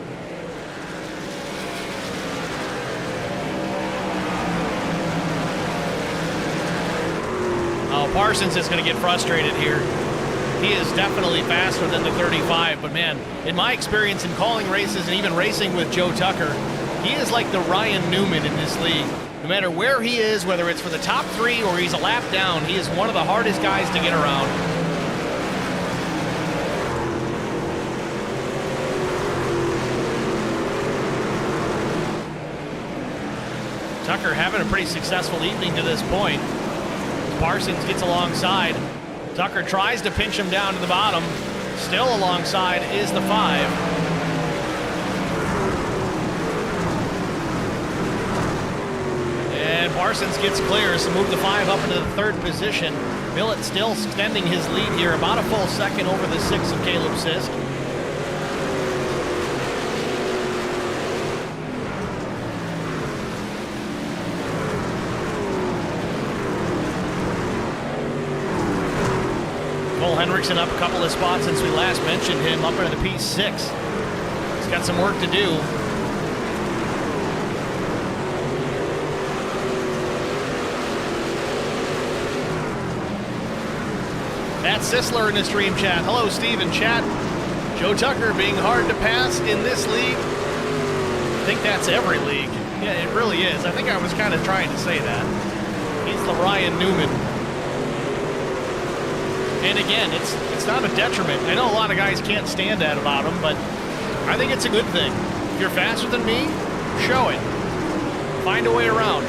Oh, Parsons is going to get frustrated here. He is definitely faster than the 35, but man, in my experience in calling races and even racing with Joe Tucker, he is like the Ryan Newman in this league. No matter where he is, whether it's for the top 3 or he's a lap down, he is one of the hardest guys to get around. Tucker having a pretty successful evening to this point. Parsons gets alongside. Tucker tries to pinch him down to the bottom. Still alongside is the 5. And Parsons gets clear, so move the 5 up into the 3rd position. Millett still extending his lead here, about a full second over the 6 of Caleb Sisk. Cole Henriksen up a couple of spots since we last mentioned him, up into the P6. He's got some work to do. Matt Sisler in the stream chat. Hello, Steve in chat. Joe Tucker being hard to pass in this league. I think that's every league. Yeah, it really is. I think I was kind of trying to say that. He's the Ryan Newman. And again, it's not a detriment. I know a lot of guys can't stand that about him, but I think it's a good thing. If you're faster than me, show it. Find a way around.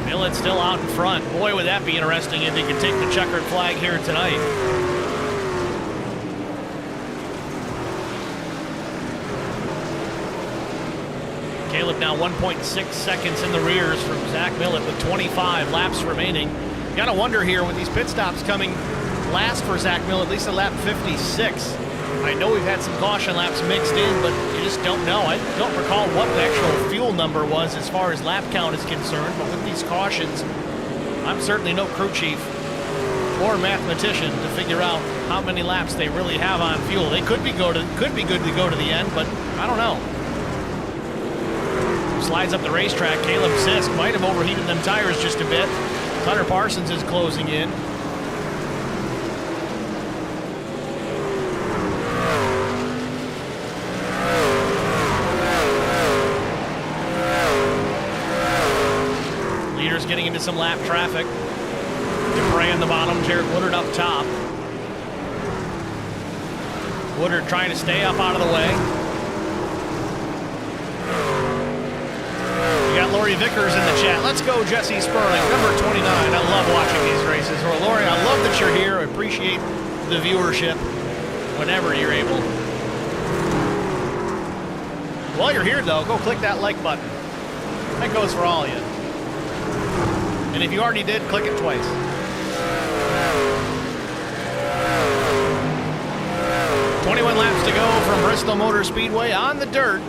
Millett's still out in front. Boy, would that be interesting if he could take the checkered flag here tonight. Caleb now 1.6 seconds in the rears from Zach Millett with 25 laps remaining. You gotta wonder here with these pit stops coming last for Zach Millett, at least at lap 56. I know we've had some caution laps mixed in, but you just don't know. I don't recall what the actual fuel number was as far as lap count is concerned, but with these cautions, I'm certainly no crew chief or mathematician to figure out how many laps they really have on fuel. They could be good to go to the end, but I don't know. Slides up the racetrack. Caleb Sisk might have overheated them tires just a bit. Hunter Parsons is closing in. Leaders getting into some lap traffic. Dupre in the bottom, Jared Woodard up top. Woodard trying to stay up out of the way. We got Lori Vickers in the chat. Let's go, Jesse Sperling, number 29. I love watching these races. Or Lori, I love that you're here. I appreciate the viewership whenever you're able. While you're here, though, go click that like button. That goes for all of you. And if you already did, click it twice. "21 laps to go from Bristol Motor Speedway on the dirt.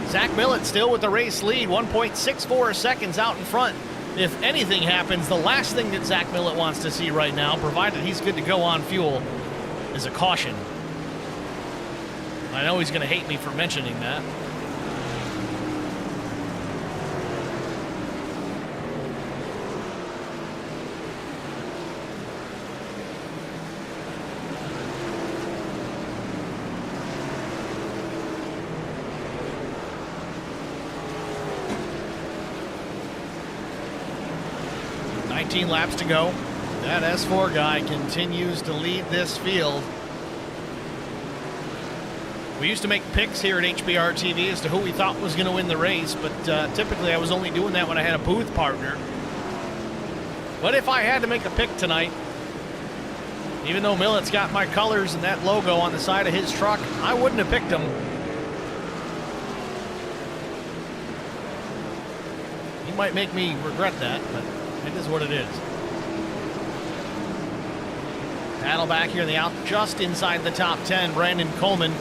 Zach Millett still with the race lead, 1.64 seconds out in front. If anything happens, the last thing that Zach Millett wants to see right now, provided he's good to go on fuel, is a caution. I know he's going to hate me for mentioning that. Laps to go. That S4 guy continues to lead this field. We used to make picks here at HBR TV as to who we thought was going to win the race, but typically I was only doing that when I had a booth partner. But if I had to make a pick tonight, even though Millett's got my colors and that logo on the side of his truck, I wouldn't have picked him. He might make me regret that, but it is what it is. Battle back here in the out, just inside the top 10. Brandon Coleman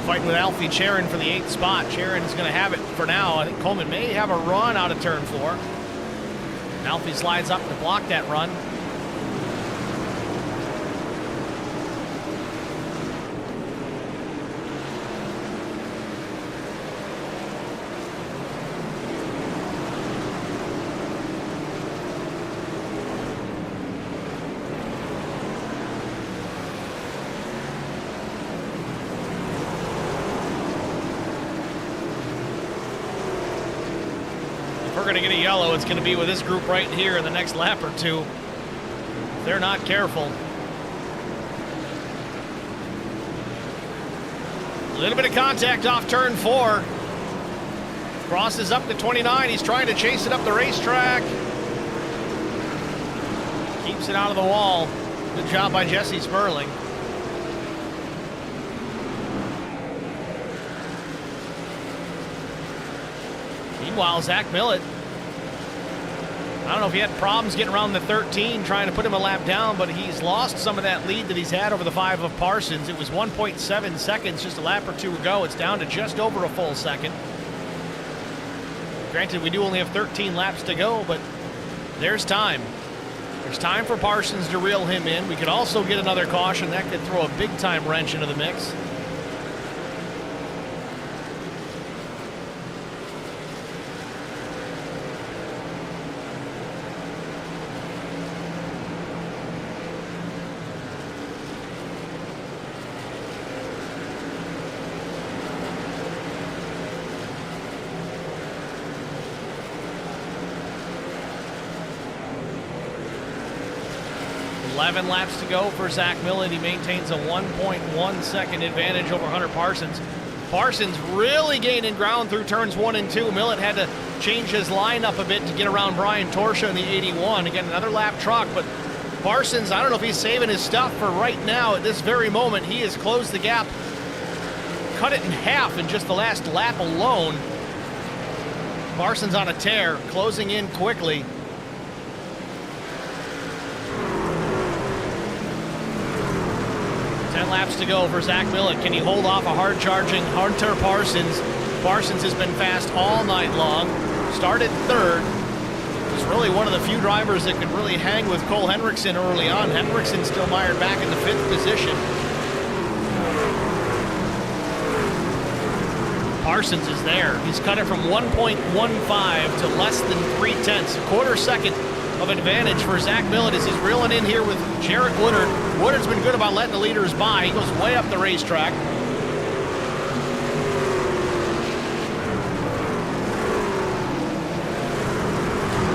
fighting with Alfie Charon for the 8th spot. Charon's going to have it for now. I think Coleman may have a run out of turn 4. And Alfie slides up to block that run. We're going to get a yellow. It's going to be with this group right here in the next lap or two. If they're not careful. A little bit of contact off turn 4. Crosses up to 29. He's trying to chase it up the racetrack. Keeps it out of the wall. Good job by Jesse Sperling. Meanwhile, Zach Millett, I don't know if he had problems getting around the 13, trying to put him a lap down, but he's lost some of that lead that he's had over the 5 of Parsons. It was 1.7 seconds just a lap or two ago. It's down to just over a full second. Granted, we do only have 13 laps to go, but there's time. There's time for Parsons to reel him in. We could also get another caution. That could throw a big-time wrench into the mix. Laps to go for Zach Millett. He maintains a 1.1 second advantage over Hunter Parsons. Parsons really gaining ground through turns 1 and 2. Millett had to change his lineup a bit to get around Brian Torsha in the 81. Again, another lap truck, but Parsons, I don't know if he's saving his stuff for right now. At this very moment, he has closed the gap, cut it in half in just the last lap alone. Parsons on a tear, closing in quickly. 10 laps to go for Zach Millett. Can he hold off a hard-charging Hunter Parsons? Parsons has been fast all night long. Started 3rd. Was really one of the few drivers that could really hang with Cole Henriksen early on. Henriksen still mired back in the 5th position. Parsons is there. He's cut it from 1.15 to less than 3/10. A quarter second of advantage for Zach Millett as he's reeling in here with Jarrett Woodard. Woodard's been good about letting the leaders by. He goes way up the racetrack.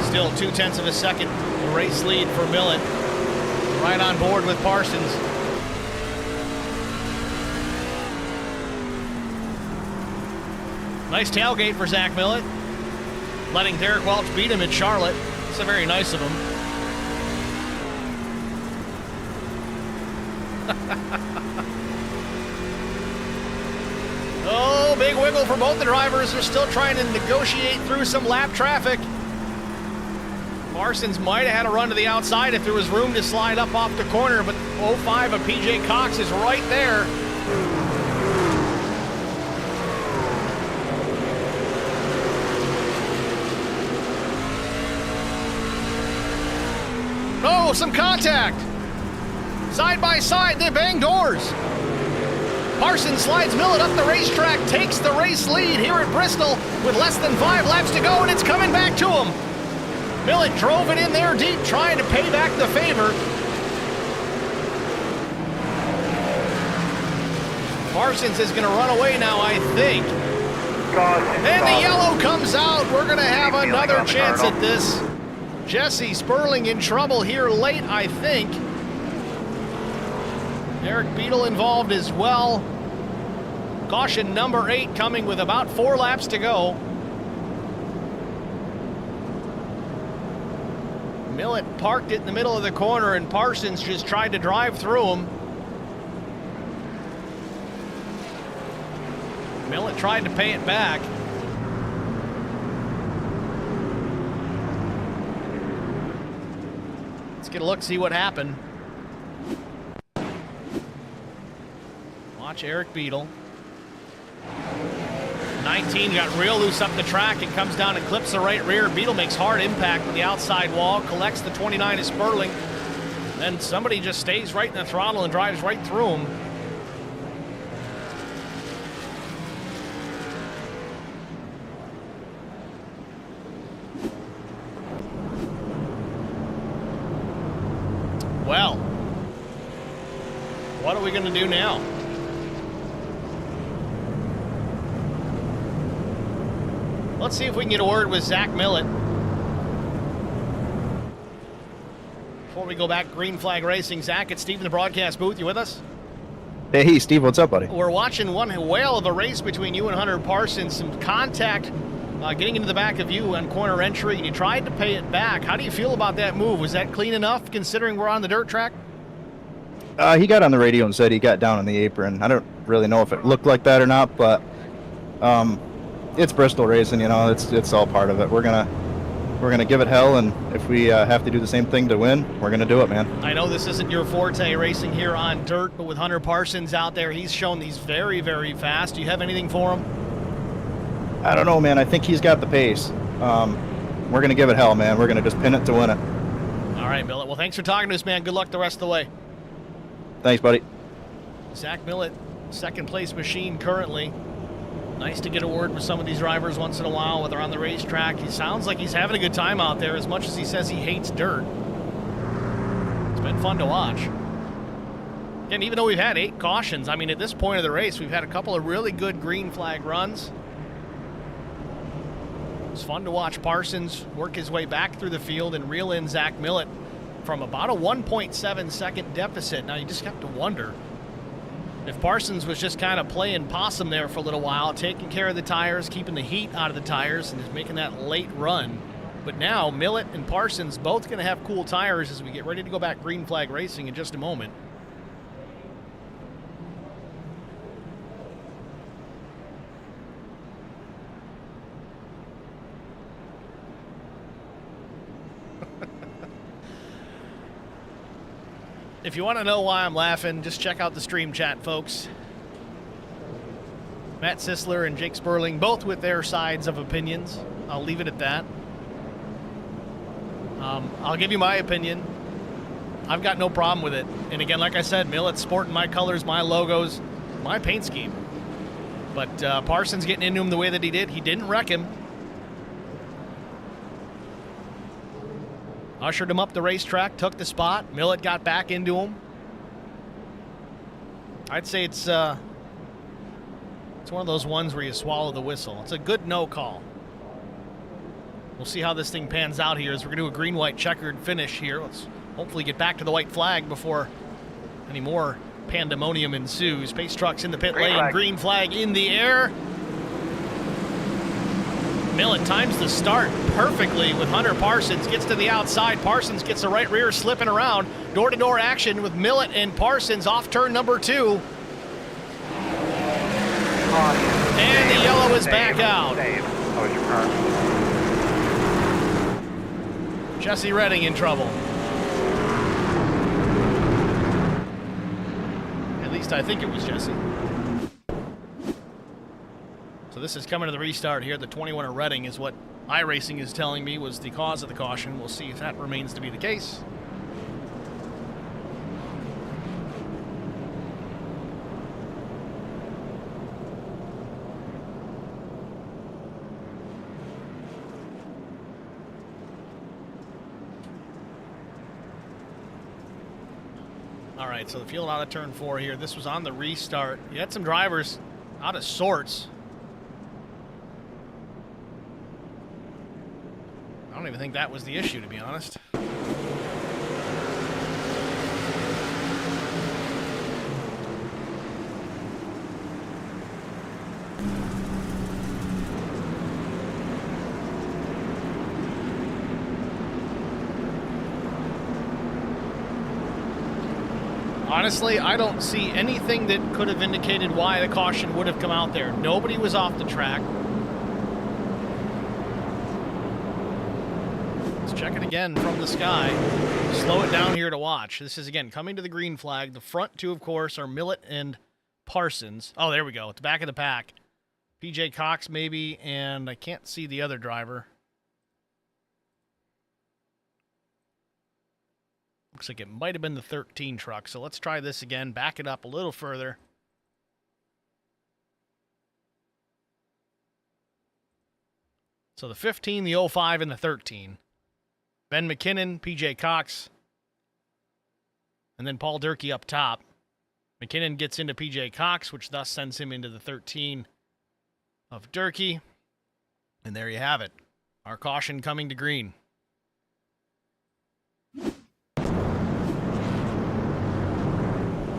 Still 0.2 of a second race lead for Millett. Right on board with Parsons. Nice tailgate for Zach Millett. Letting Derek Welch beat him in Charlotte. It's very nice of him. Oh, big wiggle for both the drivers. They're still trying to negotiate through some lap traffic. Parsons might have had a run to the outside if there was room to slide up off the corner, but 05 of PJ Cox is right there. Oh, some contact. Side by side, they bang doors. Parsons slides Millett up the racetrack, takes the race lead here at Bristol with less than 5 laps to go, and it's coming back to him. Millett drove it in there deep, trying to pay back the favor. Parsons is going to run away now, I think. And the yellow comes out. We're going to have another chance at this. Jesse Sperling in trouble here late, I think. Eric Beadle involved as well. Caution number 8 coming with about 4 laps to go. Millett parked it in the middle of the corner and Parsons just tried to drive through him. Millett tried to pay it back. Let's get a look, see what happened. Watch Eric Beadle. 19 got real loose up the track and comes down and clips the right rear. Beadle makes hard impact with the outside wall, collects the 29 of Sperling. Then somebody just stays right in the throttle and drives right through him. Well, what are we going to do now? Let's see if we can get a word with Zach Millett. Before we go back, Green Flag Racing. Zach, it's Steve in the broadcast booth. You with us? Hey, Steve, what's up, buddy? We're watching one whale of a race between you and Hunter Parsons. Some contact getting into the back of you on corner entry, and you tried to pay it back. How do you feel about that move? Was that clean enough, considering we're on the dirt track? He got on the radio and said he got down on the apron. I don't really know if it looked like that or not, but it's Bristol racing, you know. It's all part of it. We're gonna give it hell, and if we have to do the same thing to win, we're gonna do it, man. I know this isn't your forte, racing here on dirt, but with Hunter Parsons out there, he's shown he's very, very fast. Do you have anything for him? I don't know, man. I think he's got the pace. We're gonna give it hell, man. We're gonna just pin it to win it. All right, Millett. Well, thanks for talking to us, man. Good luck the rest of the way. Thanks, buddy. Zach Millett, second place machine currently. Nice to get a word with some of these drivers once in a while when they're on the racetrack. He sounds like he's having a good time out there, as much as he says he hates dirt. It's been fun to watch. And even though we've had 8 cautions, I mean, at this point of the race, we've had a couple of really good green flag runs. It's fun to watch Parsons work his way back through the field and reel in Zach Millett from about a 1.7 second deficit. Now you just have to wonder if Parsons was just kind of playing possum there for a little while, taking care of the tires, keeping the heat out of the tires, and just making that late run. But now Millett and Parsons both going to have cool tires as we get ready to go back green flag racing in just a moment. If you want to know why I'm laughing, just check out the stream chat, folks. Matt Sisler and Jake Sperling, both with their sides of opinions. I'll leave it at that. I'll give you my opinion. I've got no problem with it. And again, like I said, Millett's sporting my colors, my logos, my paint scheme. But Parsons getting into him the way that he didn't wreck him. Ushered him up the racetrack, took the spot. Millett got back into him. I'd say it's one of those ones where you swallow the whistle. It's a good no call. We'll see how this thing pans out here as we're going to do a green-white checkered finish here. Let's hopefully get back to the white flag before any more pandemonium ensues. Pace trucks in the pit lane, green flag in the air. Millet times the start perfectly with Hunter Parsons. Gets to the outside. Parsons gets the right rear slipping around. Door-to-door action with Millet and Parsons off turn number 2. And the yellow is back out. Close your car. Jesse Redding in trouble. At least I think it was Jesse. So this is coming to the restart here. The 21 of Redding is what iRacing is telling me was the cause of the caution. We'll see if that remains to be the case. All right, so the field out of turn 4 here. This was on the restart. You had some drivers out of sorts. I don't even think that was the issue, to be honest. Honestly, I don't see anything that could have indicated why the caution would have come out there. Nobody was off the track. Let's check it again from the sky. Slow it down here to watch. This is, again, coming to the green flag. The front two, of course, are Millet and Parsons. Oh, there we go. At the back of the pack. PJ Cox, maybe, and I can't see the other driver. Looks like it might have been the 13 truck. So let's try this again. Back it up a little further. So the 15, the 05, and the 13. Ben McKinnon, PJ Cox, and then Paul Durkee up top. McKinnon gets into PJ Cox, which thus sends him into the 13 of Durkee. And there you have it. Our caution coming to green.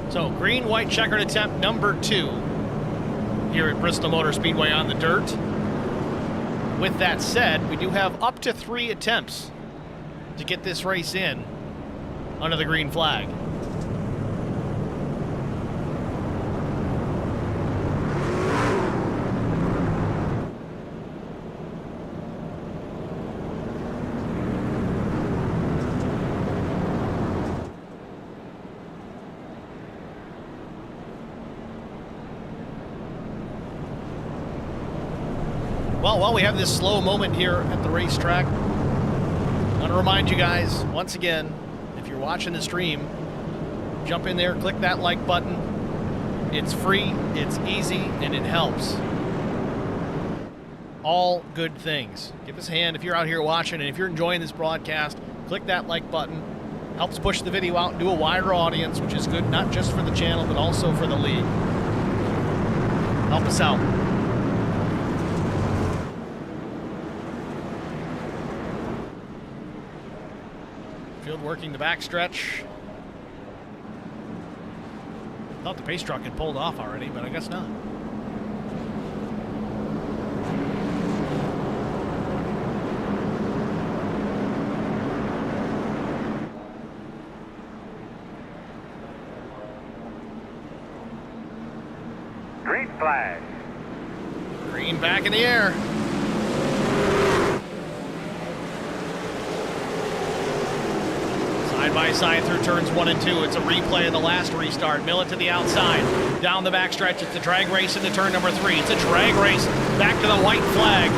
So, green, white, checkered attempt number 2 here at Bristol Motor Speedway on the dirt. With that said, we do have up to 3 attempts to get this race in under the green flag. Well, while we have this slow moment here at the racetrack, I want to remind you guys, once again, if you're watching the stream, jump in there, click that like button. It's free, it's easy, and it helps. All good things. Give us a hand if you're out here watching, and if you're enjoying this broadcast, click that like button. Helps push the video out to a wider audience, which is good not just for the channel, but also for the league. Help us out. Field working the backstretch. Thought the pace truck had pulled off already, but I guess not. Green flag. Green back in the air. Side by side through turns 1 and 2. It's a replay of the last restart. Millet to the outside. Down the backstretch. It's a drag race into turn number 3. It's a drag race back to the white flag.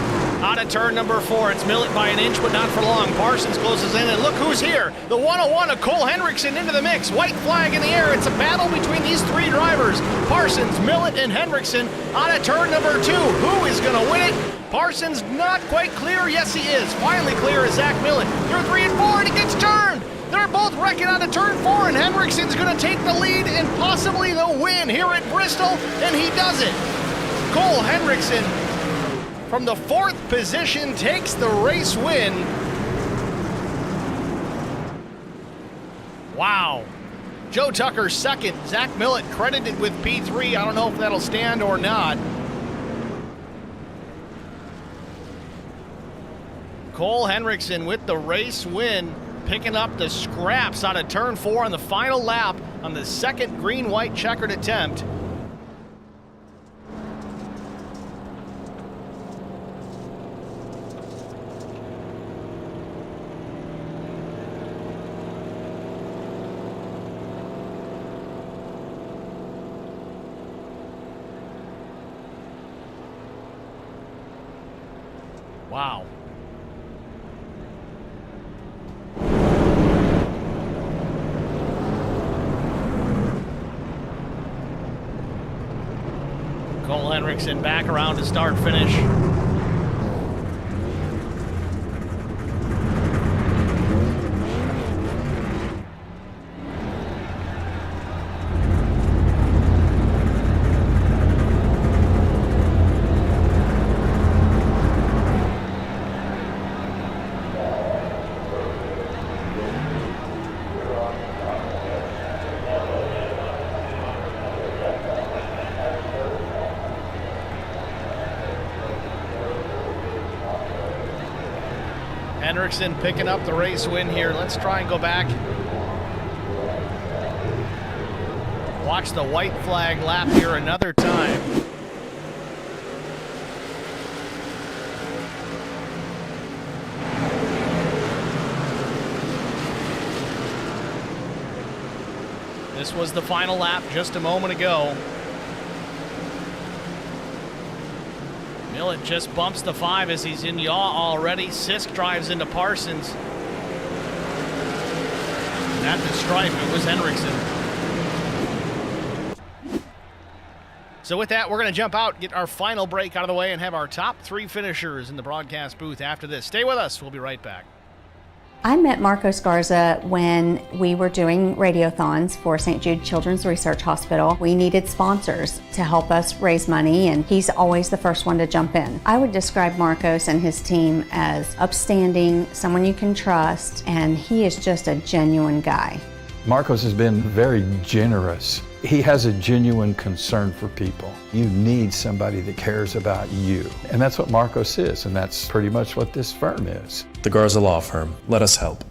Out of turn number 4. It's Millet by an inch, but not for long. Parsons closes in, and look who's here. The 101 of Cole Henriksen into the mix. White flag in the air. It's a battle between these 3 drivers. Parsons, Millet, and Henriksen out of turn number 2. Who is going to win it? Parsons not quite clear. Yes, he is. Finally clear is Zach Millet. Through 3 and 4, and he gets turned. They're both wrecking out of turn 4, and Henriksen's going to take the lead and possibly the win here at Bristol, and he does it. Cole Henriksen, from the 4th position, takes the race win. Wow. Joe Tucker 2nd. Zach Millet credited with P3. I don't know if that'll stand or not. Cole Henriksen with the race win, picking up the scraps out of turn 4 on the final lap on the second green-white checkered attempt. Wow. Cole Henriksen back around to start finish. Henriksen picking up the race win here. Let's try and go back. Watch the white flag lap here another time. This was the final lap just a moment ago. Millett just bumps the 5 as he's in yaw already. Sisk drives into Parsons. And at the stripe, it was Henriksen. So with that, we're going to jump out, get our final break out of the way, and have our top 3 finishers in the broadcast booth after this. Stay with us. We'll be right back. I met Marco Scarza when we were doing radiothons for St. Jude Children's Research Hospital. We needed sponsors to help us raise money, and he's always the first one to jump in. I would describe Marcos and his team as upstanding, someone you can trust, and he is just a genuine guy. Marcos has been very generous. He has a genuine concern for people. You need somebody that cares about you. And that's what Marcos is, and that's pretty much what this firm is. The Garza Law Firm. Let us help.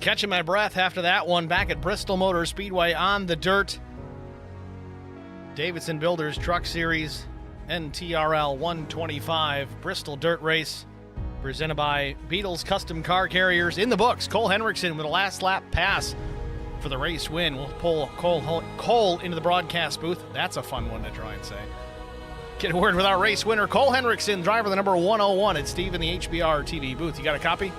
Catching my breath after that one back at Bristol Motor Speedway on the dirt. Davidson Builders Truck Series NTRL 125 Bristol Dirt Race presented by Beatles Custom Car Carriers. In the books, Cole Henriksen with a last lap pass for the race win. We'll pull Cole into the broadcast booth. That's a fun one to try and say. Get a word with our race winner, Cole Henriksen, driver the number 101. It's Steve in the HBR TV booth. You got a copy?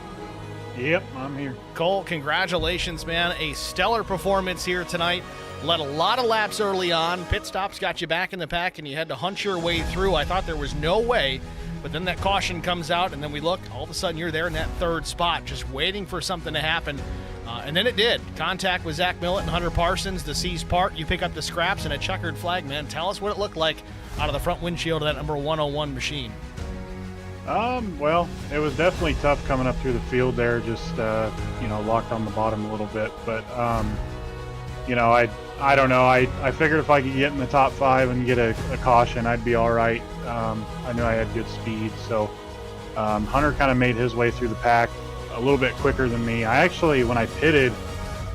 Yep, I'm here. Cole, congratulations, man. A stellar performance here tonight. Led a lot of laps early on. Pit stops got you back in the pack, and you had to hunt your way through. I thought there was no way, but then that caution comes out, and then we look. All of a sudden, you're there in that third spot, just waiting for something to happen. And then it did. Contact with Zach Millett and Hunter Parsons. The C's part. You pick up the scraps and a checkered flag, man. Tell us what it looked like out of the front windshield of that number 101 machine. Well, it was definitely tough coming up through the field there, just, locked on the bottom a little bit. But, I don't know. I figured if I could get in the top 5 and get a caution, I'd be all right. I knew I had good speed. So Hunter kind of made his way through the pack a little bit quicker than me. I actually, when I pitted,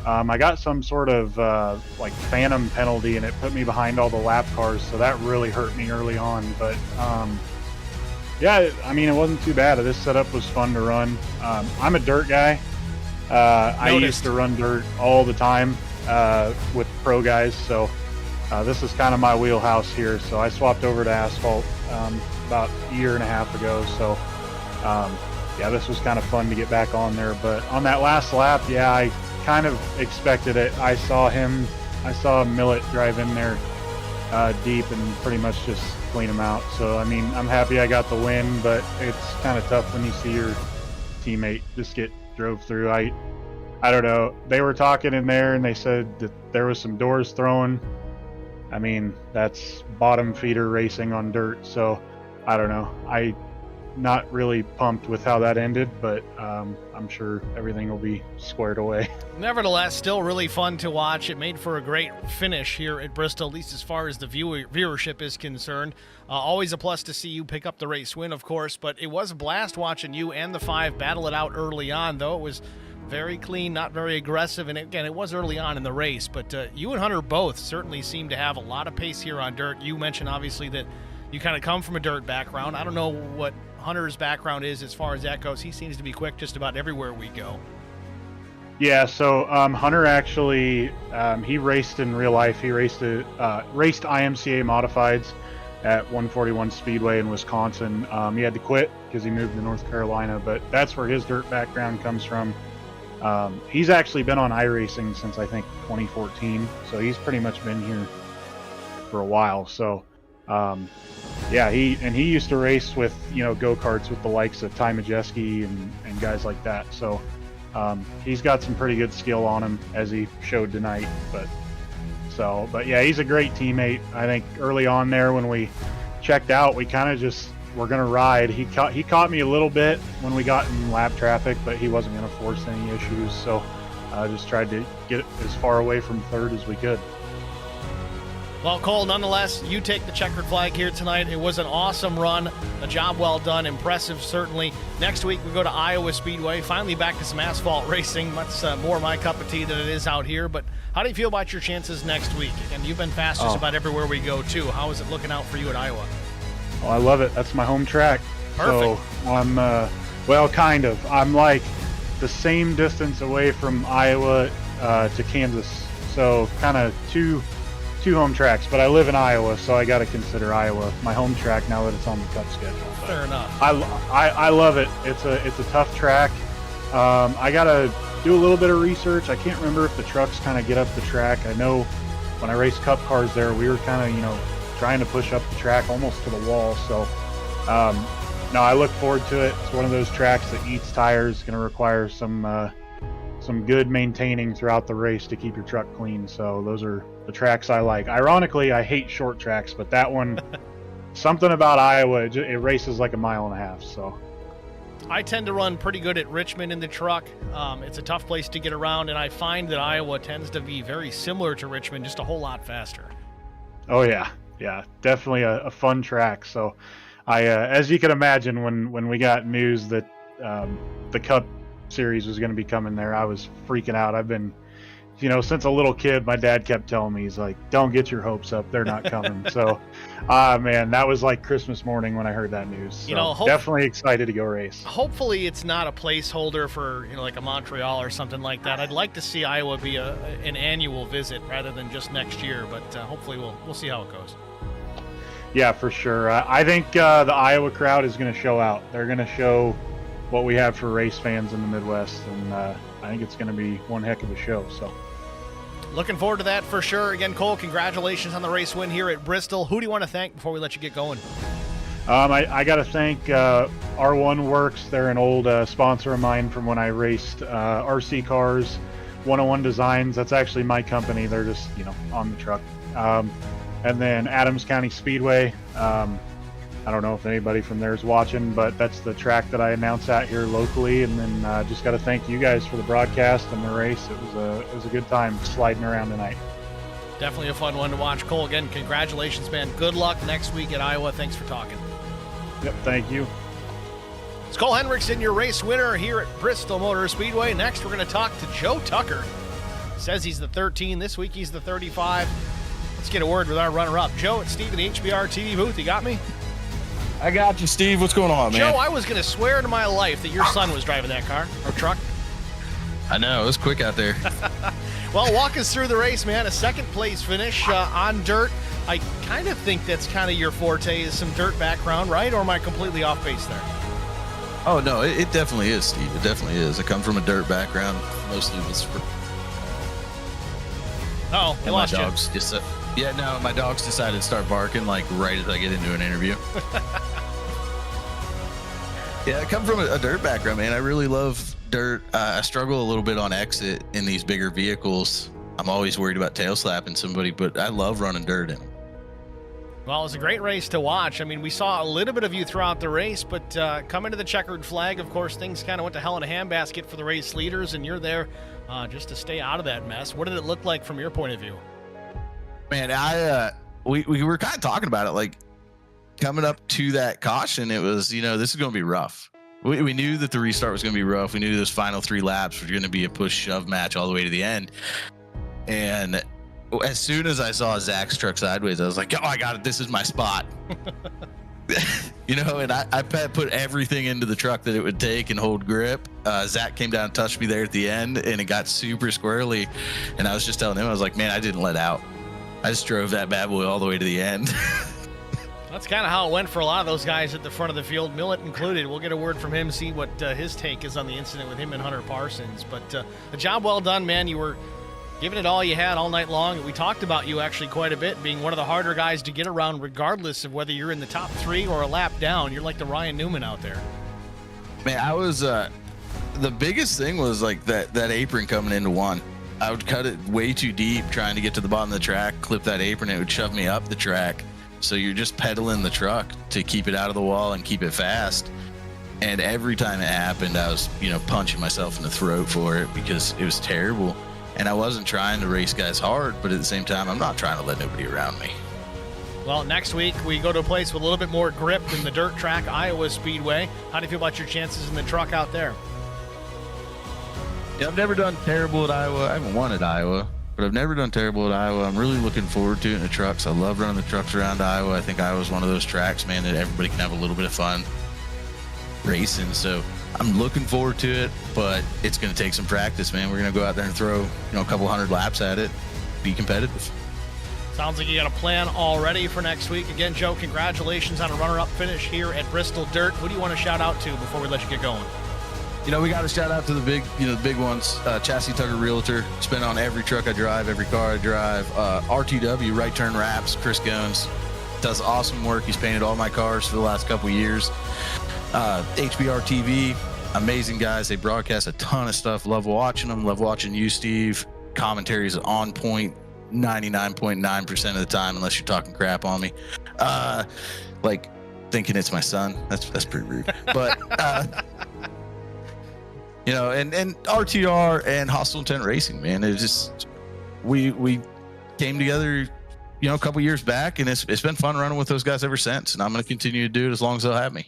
I got some sort of phantom penalty, and it put me behind all the lap cars. So that really hurt me early on. But yeah, I mean, it wasn't too bad. This setup was fun to run. I'm a dirt guy. I used to run dirt all the time with pro guys, so this is kind of my wheelhouse here. So I swapped over to asphalt about a year and a half ago. So yeah, this was kind of fun to get back on there. But on that last lap, yeah, I kind of expected it. I saw Millett drive in there deep and pretty much just clean him out. So I mean, I'm happy I got the win, but it's kind of tough when you see your teammate just get drove through. I don't know. They were talking in there and they said that there was some doors thrown. I mean, that's bottom feeder racing on dirt. So I don't know. I not really pumped with how that ended, but I'm sure everything will be squared away. Nevertheless, still really fun to watch. It made for a great finish here at Bristol, at least as far as the viewership is concerned. Always a plus to see you pick up the race win, of course, but it was a blast watching you and the 5 battle it out early on, though it was very clean, not very aggressive, and again, it was early on in the race, but you and Hunter both certainly seem to have a lot of pace here on dirt. You mentioned, obviously, that you kind of come from a dirt background. I don't know what Hunter's background is as far as that goes. He seems to be quick just about everywhere we go. Yeah, so Hunter actually, he raced in real life. He raced IMCA Modifieds at 141 Speedway in Wisconsin. He had to quit because he moved to North Carolina, but that's where his dirt background comes from. He's actually been on iRacing since I think 2014, so he's pretty much been here for a while. So yeah, he used to race with go-karts with the likes of Ty Majeski and guys like that. So he's got some pretty good skill on him, as he showed tonight. But yeah, he's a great teammate. I think early on there when we checked out, we kind of just were gonna ride. He caught me a little bit when we got in lap traffic, but he wasn't gonna force any issues. So I just tried to get as far away from third as we could. Well, Cole, nonetheless, you take the checkered flag here tonight. It was an awesome run, a job well done, impressive certainly. Next week we go to Iowa Speedway, finally back to some asphalt racing, much more my cup of tea than it is out here. But how do you feel about your chances next week? Again, you've been fast just about everywhere we go too. How is it looking out for you at Iowa? Oh, I love it. That's my home track. Perfect. So I'm, well, kind of. I'm like the same distance away from Iowa to Kansas. So kind of two home tracks, but I live in Iowa, so I got to consider Iowa my home track now that it's on the Cup schedule. But fair enough. I love it. It's a tough track. I got to do a little bit of research. I can't remember if the trucks kind of get up the track. I know when I raced Cup cars there, we were kind of trying to push up the track almost to the wall. So no, I look forward to it. It's one of those tracks that eats tires. Going to require some good maintaining throughout the race to keep your truck clean. So those are the tracks I like. Ironically, I hate short tracks, but that one, something about Iowa, it races like a mile and a half. So I tend to run pretty good at Richmond in the truck. It's a tough place to get around, and I find that Iowa tends to be very similar to Richmond, just a whole lot faster. Oh yeah, definitely a fun track. So I, as you can imagine, when we got news that the Cup series was going to be coming there, I was freaking out. I've been, since a little kid, my dad kept telling me, he's like, don't get your hopes up, they're not coming. So, man, that was like Christmas morning when I heard that news. So definitely excited to go race. Hopefully it's not a placeholder for, like a Montreal or something like that. I'd like to see Iowa be an annual visit rather than just next year, but hopefully we'll see how it goes. Yeah, for sure. I think the Iowa crowd is going to show out. They're going to show what we have for race fans in the Midwest, and I think it's going to be one heck of a show. So, looking forward to that for sure. Again, Cole, congratulations on the race win here at Bristol. Who do you want to thank before we let you get going? I got to thank R1 Works. They're an old sponsor of mine from when I raced RC cars, 101 Designs. That's actually my company. They're just, on the truck. And then Adams County Speedway. I don't know if anybody from there is watching, but that's the track that I announced out here locally. And then just got to thank you guys for the broadcast and the race. It was a good time sliding around tonight. Definitely a fun one to watch. Cole, again, congratulations, man. Good luck next week at Iowa. Thanks for talking. Yep, thank you. It's Cole Hendrickson, your race winner here at Bristol Motor Speedway. Next, we're going to talk to Joe Tucker. Says he's the 13. This week, he's the 35. Let's get a word with our runner-up. Joe, it's Steve in the HBR TV booth. You got me? I got you, Steve. What's going on, man? Joe, I was going to swear to my life that your son was driving that car or truck. I know. It was quick out there. Well, walk us through the race, man. A second-place finish on dirt. I kind of think that's kind of your forte is some dirt background, right? Or am I completely off base there? Oh, no. It definitely is, Steve. It definitely is. I come from a dirt background. Mostly was for... Oh, I lost you. My dogs decided to start barking like right as I get into an interview. Yeah, I come from a dirt background, man. I really love dirt. I struggle a little bit on exit in these bigger vehicles. I'm always worried about tail slapping somebody, but I love running dirt in them. Well, it was a great race to watch. I mean, we saw a little bit of you throughout the race, but coming to the checkered flag, of course, things kind of went to hell in a handbasket for the race leaders, and you're there just to stay out of that mess. What did it look like from your point of view? Man, we were kind of talking about it, like coming up to that caution, it was, this is going to be rough. We knew that the restart was going to be rough. We knew those final 3 laps were going to be a push-shove match all the way to the end. And as soon as I saw Zach's truck sideways, I was like, oh, I got it. This is my spot. And I put everything into the truck that it would take and hold grip. Zach came down and touched me there at the end, and it got super squirrely. And I was just telling him, I was like, man, I didn't let out. I just drove that bad boy all the way to the end. That's kind of how it went for a lot of those guys at the front of the field, Millett included. We'll get a word from him, see what his take is on the incident with him and Hunter Parsons. But a job well done, man. You were giving it all you had all night long. We talked about you actually quite a bit, being one of the harder guys to get around regardless of whether you're in the top 3 or a lap down. You're like the Ryan Newman out there. Man, I was the biggest thing was like that apron coming into one. I would cut it way too deep trying to get to the bottom of the track, clip that apron, it would shove me up the track. So you're just pedaling the truck to keep it out of the wall and keep it fast. And every time it happened, I was, punching myself in the throat for it because it was terrible. And I wasn't trying to race guys hard, but at the same time, I'm not trying to let nobody around me. Well, next week we go to a place with a little bit more grip than the dirt track, Iowa Speedway. How do you feel about your chances in the truck out there? Yeah, I've never done terrible at Iowa. I haven't won at Iowa, but I've never done terrible at Iowa. I'm really looking forward to it in the trucks. I love running the trucks around Iowa. I think Iowa's one of those tracks, man, that everybody can have a little bit of fun racing. So I'm looking forward to it, but it's going to take some practice, man. We're going to go out there and throw, a couple hundred laps at it, be competitive. Sounds like you got a plan already for next week. Again, Joe, congratulations on a runner-up finish here at Bristol Dirt. Who do you want to shout out to before we let you get going? We got to shout out to the big ones. Chassis Tugger Realtor. It's been on every truck I drive, every car I drive. RTW, Right Turn Wraps, Chris Goins, does awesome work. He's painted all my cars for the last couple of years. HBR TV, amazing guys. They broadcast a ton of stuff. Love watching them. Love watching you, Steve. Commentaries on point 99.9% of the time, unless you're talking crap on me. Like thinking it's my son. That's pretty rude. But and RTR and Hostile Intent Racing, man. It just we came together, a couple years back, and it's been fun running with those guys ever since. And I'm going to continue to do it as long as they'll have me.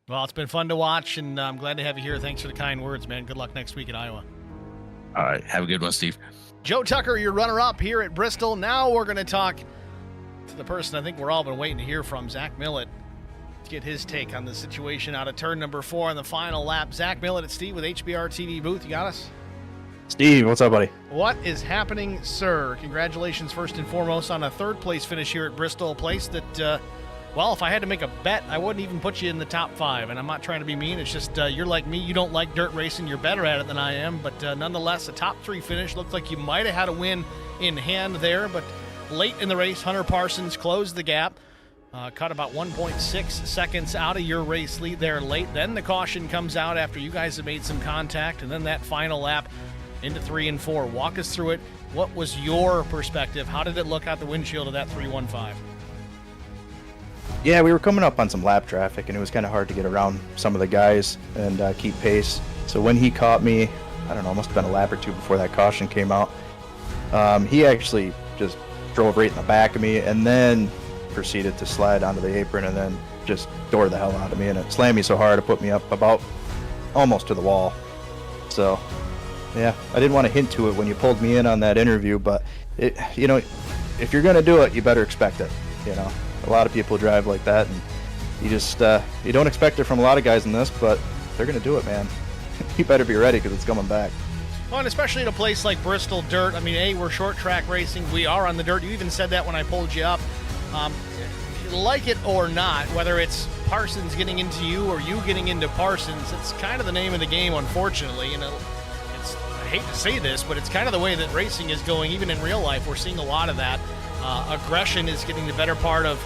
Well, it's been fun to watch, and I'm glad to have you here. Thanks for the kind words, man. Good luck next week at Iowa. All right. Have a good one, Steve. Joe Tucker, your runner-up here at Bristol. Now we're going to talk to the person I think we're all been waiting to hear from, Zach Millett, to get his take on the situation out of turn number 4 on the final lap. Zach Millett at Steve with HBR TV booth. You got us? Steve, what's up, buddy? What is happening, sir? Congratulations, first and foremost, on a third-place finish here at Bristol, a place that, well, if I had to make a bet, I wouldn't even put you in the top 5. And I'm not trying to be mean. It's just you're like me. You don't like dirt racing. You're better at it than I am. But nonetheless, a top 3 finish. Looked like you might have had a win in hand there. But late in the race, Hunter Parsons closed the gap. Cut about 1.6 seconds out of your race lead there late. Then the caution comes out after you guys have made some contact. And then that final lap into 3 and 4. Walk us through it. What was your perspective? How did it look out the windshield of that 315? Yeah, we were coming up on some lap traffic, and it was kind of hard to get around some of the guys and keep pace. So when he caught me, I don't know, must have been a lap or two before that caution came out. He actually just drove right in the back of me and then proceeded to slide onto the apron and then just door the hell out of me. And it slammed me so hard it put me up about almost to the wall. So, yeah, I didn't want to hint to it when you pulled me in on that interview, but, if you're going to do it, you better expect it, A lot of people drive like that, and you just you don't expect it from a lot of guys in this, but they're going to do it, man. You better be ready because it's coming back. Well, and especially in a place like Bristol, dirt. I mean, we're short track racing. We are on the dirt. You even said that when I pulled you up. If you like it or not, whether it's Parsons getting into you or you getting into Parsons, it's kind of the name of the game, unfortunately. I hate to say this, but it's kind of the way that racing is going. Even in real life, we're seeing a lot of that. Aggression is getting the better part of,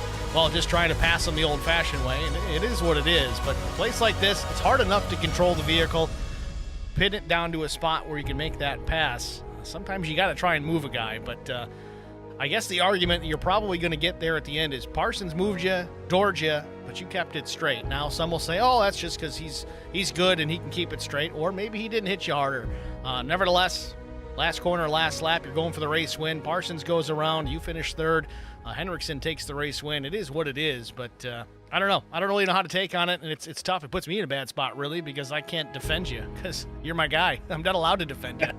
just trying to pass them the old-fashioned way, and it is what it is. But a place like this, it's hard enough to control the vehicle, pin it down to a spot where you can make that pass. Sometimes you got to try and move a guy, but I guess the argument that you're probably going to get there at the end is Parsons moved you, doored you, but you kept it straight. Now some will say, that's just because he's good and he can keep it straight, or maybe he didn't hit you harder. Nevertheless, last corner, last lap, you're going for the race win. Parsons goes around, you finish third. Henriksen takes the race win. It is what it is, but I don't know. I don't really know how to take on it, and it's tough. It puts me in a bad spot, really, because I can't defend you because you're my guy. I'm not allowed to defend you.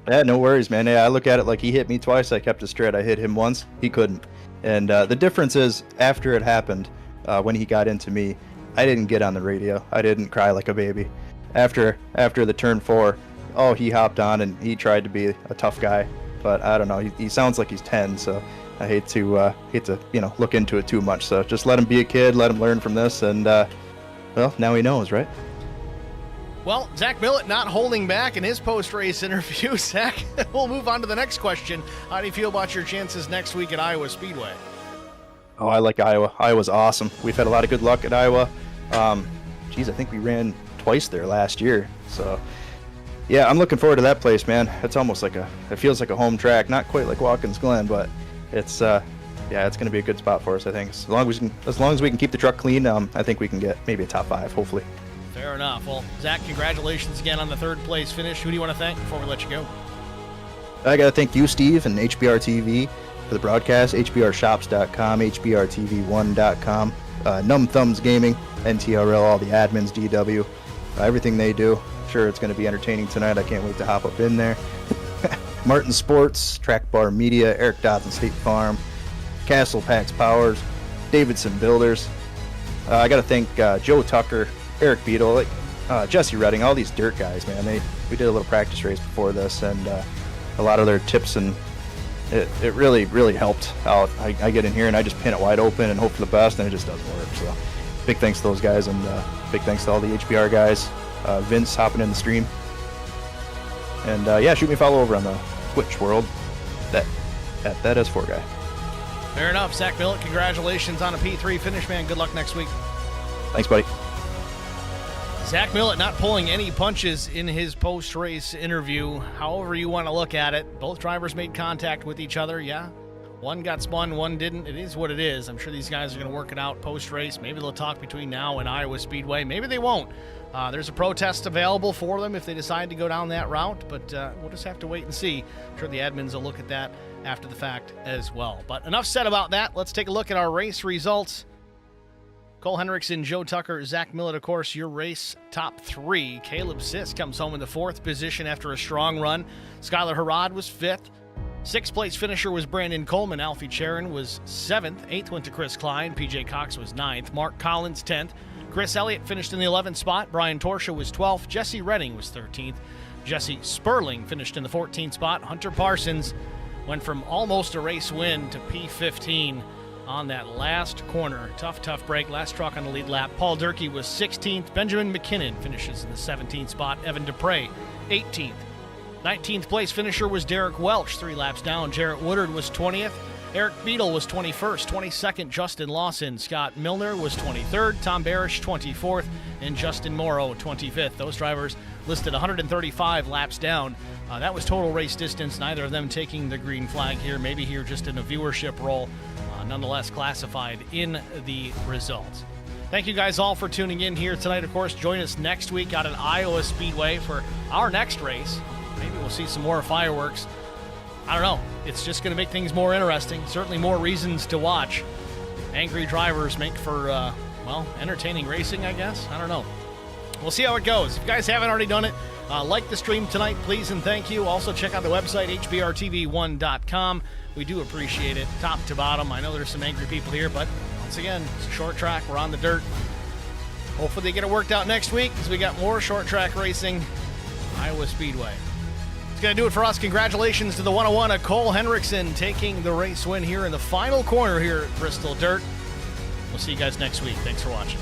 Yeah, no worries, man. Yeah, I look at it like he hit me twice. I kept it straight. I hit him once. He couldn't. And the difference is, after it happened, when he got into me, I didn't get on the radio. I didn't cry like a baby. After the turn 4, he hopped on and he tried to be a tough guy. But I don't know. He sounds like he's 10, so I hate to look into it too much. So just let him be a kid. Let him learn from this. And now he knows, right? Well, Zach Millett not holding back in his post-race interview. Zach, we'll move on to the next question. How do you feel about your chances next week at Iowa Speedway? Oh, I like Iowa. Iowa's awesome. We've had a lot of good luck at Iowa. I think we ran twice there last year. So, yeah, I'm looking forward to that place, man. It's almost like it feels like a home track. Not quite like Watkins Glen, but it's it's going to be a good spot for us, I think. As long as we can keep the truck clean, I think we can get maybe a top 5, hopefully. Fair enough. Well, Zach, congratulations again on the third place finish. Who do you want to thank before we let you go? I got to thank you, Steve, and HBR TV for the broadcast, hbrshops.com, hbrtv1.com, Numb Thumbs Gaming, NTRL, all the admins, DW, everything they do. Sure, it's going to be entertaining tonight. I can't wait to hop up in there. Martin Sports, Track Bar Media, Eric Dodson State Farm, Castle Pax Powers, Davidson Builders. I got to thank Joe Tucker, Eric Beadle, Jesse Redding, all these dirt guys, man. We did a little practice race before this, and a lot of their tips, and it really, really helped out. I get in here and I just pin it wide open and hope for the best, and it just doesn't work. So big thanks to those guys, and big thanks to all the HBR guys. Vince hopping in the stream. And shoot me a follow over on the Twitch world at that S4 guy. Fair enough. Zach Millett, congratulations on a P3 finish, man. Good luck next week. Thanks, buddy. Zach Millett not pulling any punches in his post-race interview. However you want to look at it, both drivers made contact with each other, yeah. One got spun, one didn't. It is what it is. I'm sure these guys are going to work it out post-race. Maybe they'll talk between now and Iowa Speedway. Maybe they won't. There's a protest available for them if they decide to go down that route, but we'll just have to wait and see. I'm sure the admins will look at that after the fact as well. But enough said about that. Let's take a look at our race results. Cole Henriksen, Joe Tucker, Zach Millett, of course, your race top 3. Caleb Sisk comes home in the 4th position after a strong run. Skylar Harrod was 5th. 6th place finisher was Brandon Coleman. Alfie Charon was 7th. 8th went to Chris Klein. PJ Cox was 9th. Mark Collins 10th. Chris Elliott finished in the 11th spot. Brian Torsha was 12th. Jesse Redding was 13th. Jesse Sperling finished in the 14th spot. Hunter Parsons went from almost a race win to P15 on that last corner. Tough break. Last truck on the lead lap. Paul Durkee was 16th. Benjamin McKinnon finishes in the 17th spot. Evan Dupre, 18th. 19th place finisher was Derek Welch, 3 laps down. Jarrett Woodard was 20th. Eric Beadle was 21st. 22nd, Justin Lawson. Scott Milner was 23rd. Tom Barish, 24th. And Justin Morrow, 25th. Those drivers listed 135 laps down. That was total race distance. Neither of them taking the green flag here. Maybe here just in a viewership role. Nonetheless classified in the results. Thank you guys all for tuning in here tonight. Of course, join us next week out at Iowa Speedway for our next race. Maybe we'll see some more fireworks. I don't know. It's just going to make things more interesting. Certainly more reasons to watch. Angry drivers make for, entertaining racing, I guess. I don't know. We'll see how it goes. If you guys haven't already done it, like the stream tonight, please and thank you. Also, check out the website, hbrtv1.com. We do appreciate it, top to bottom. I know there's some angry people here, but once again, it's a short track. We're on the dirt. Hopefully they get it worked out next week because we got more short track racing, Iowa Speedway. It's going to do it for us. Congratulations to the 101 of Cole Henriksen taking the race win here in the final corner here at Bristol Dirt. We'll see you guys next week. Thanks for watching.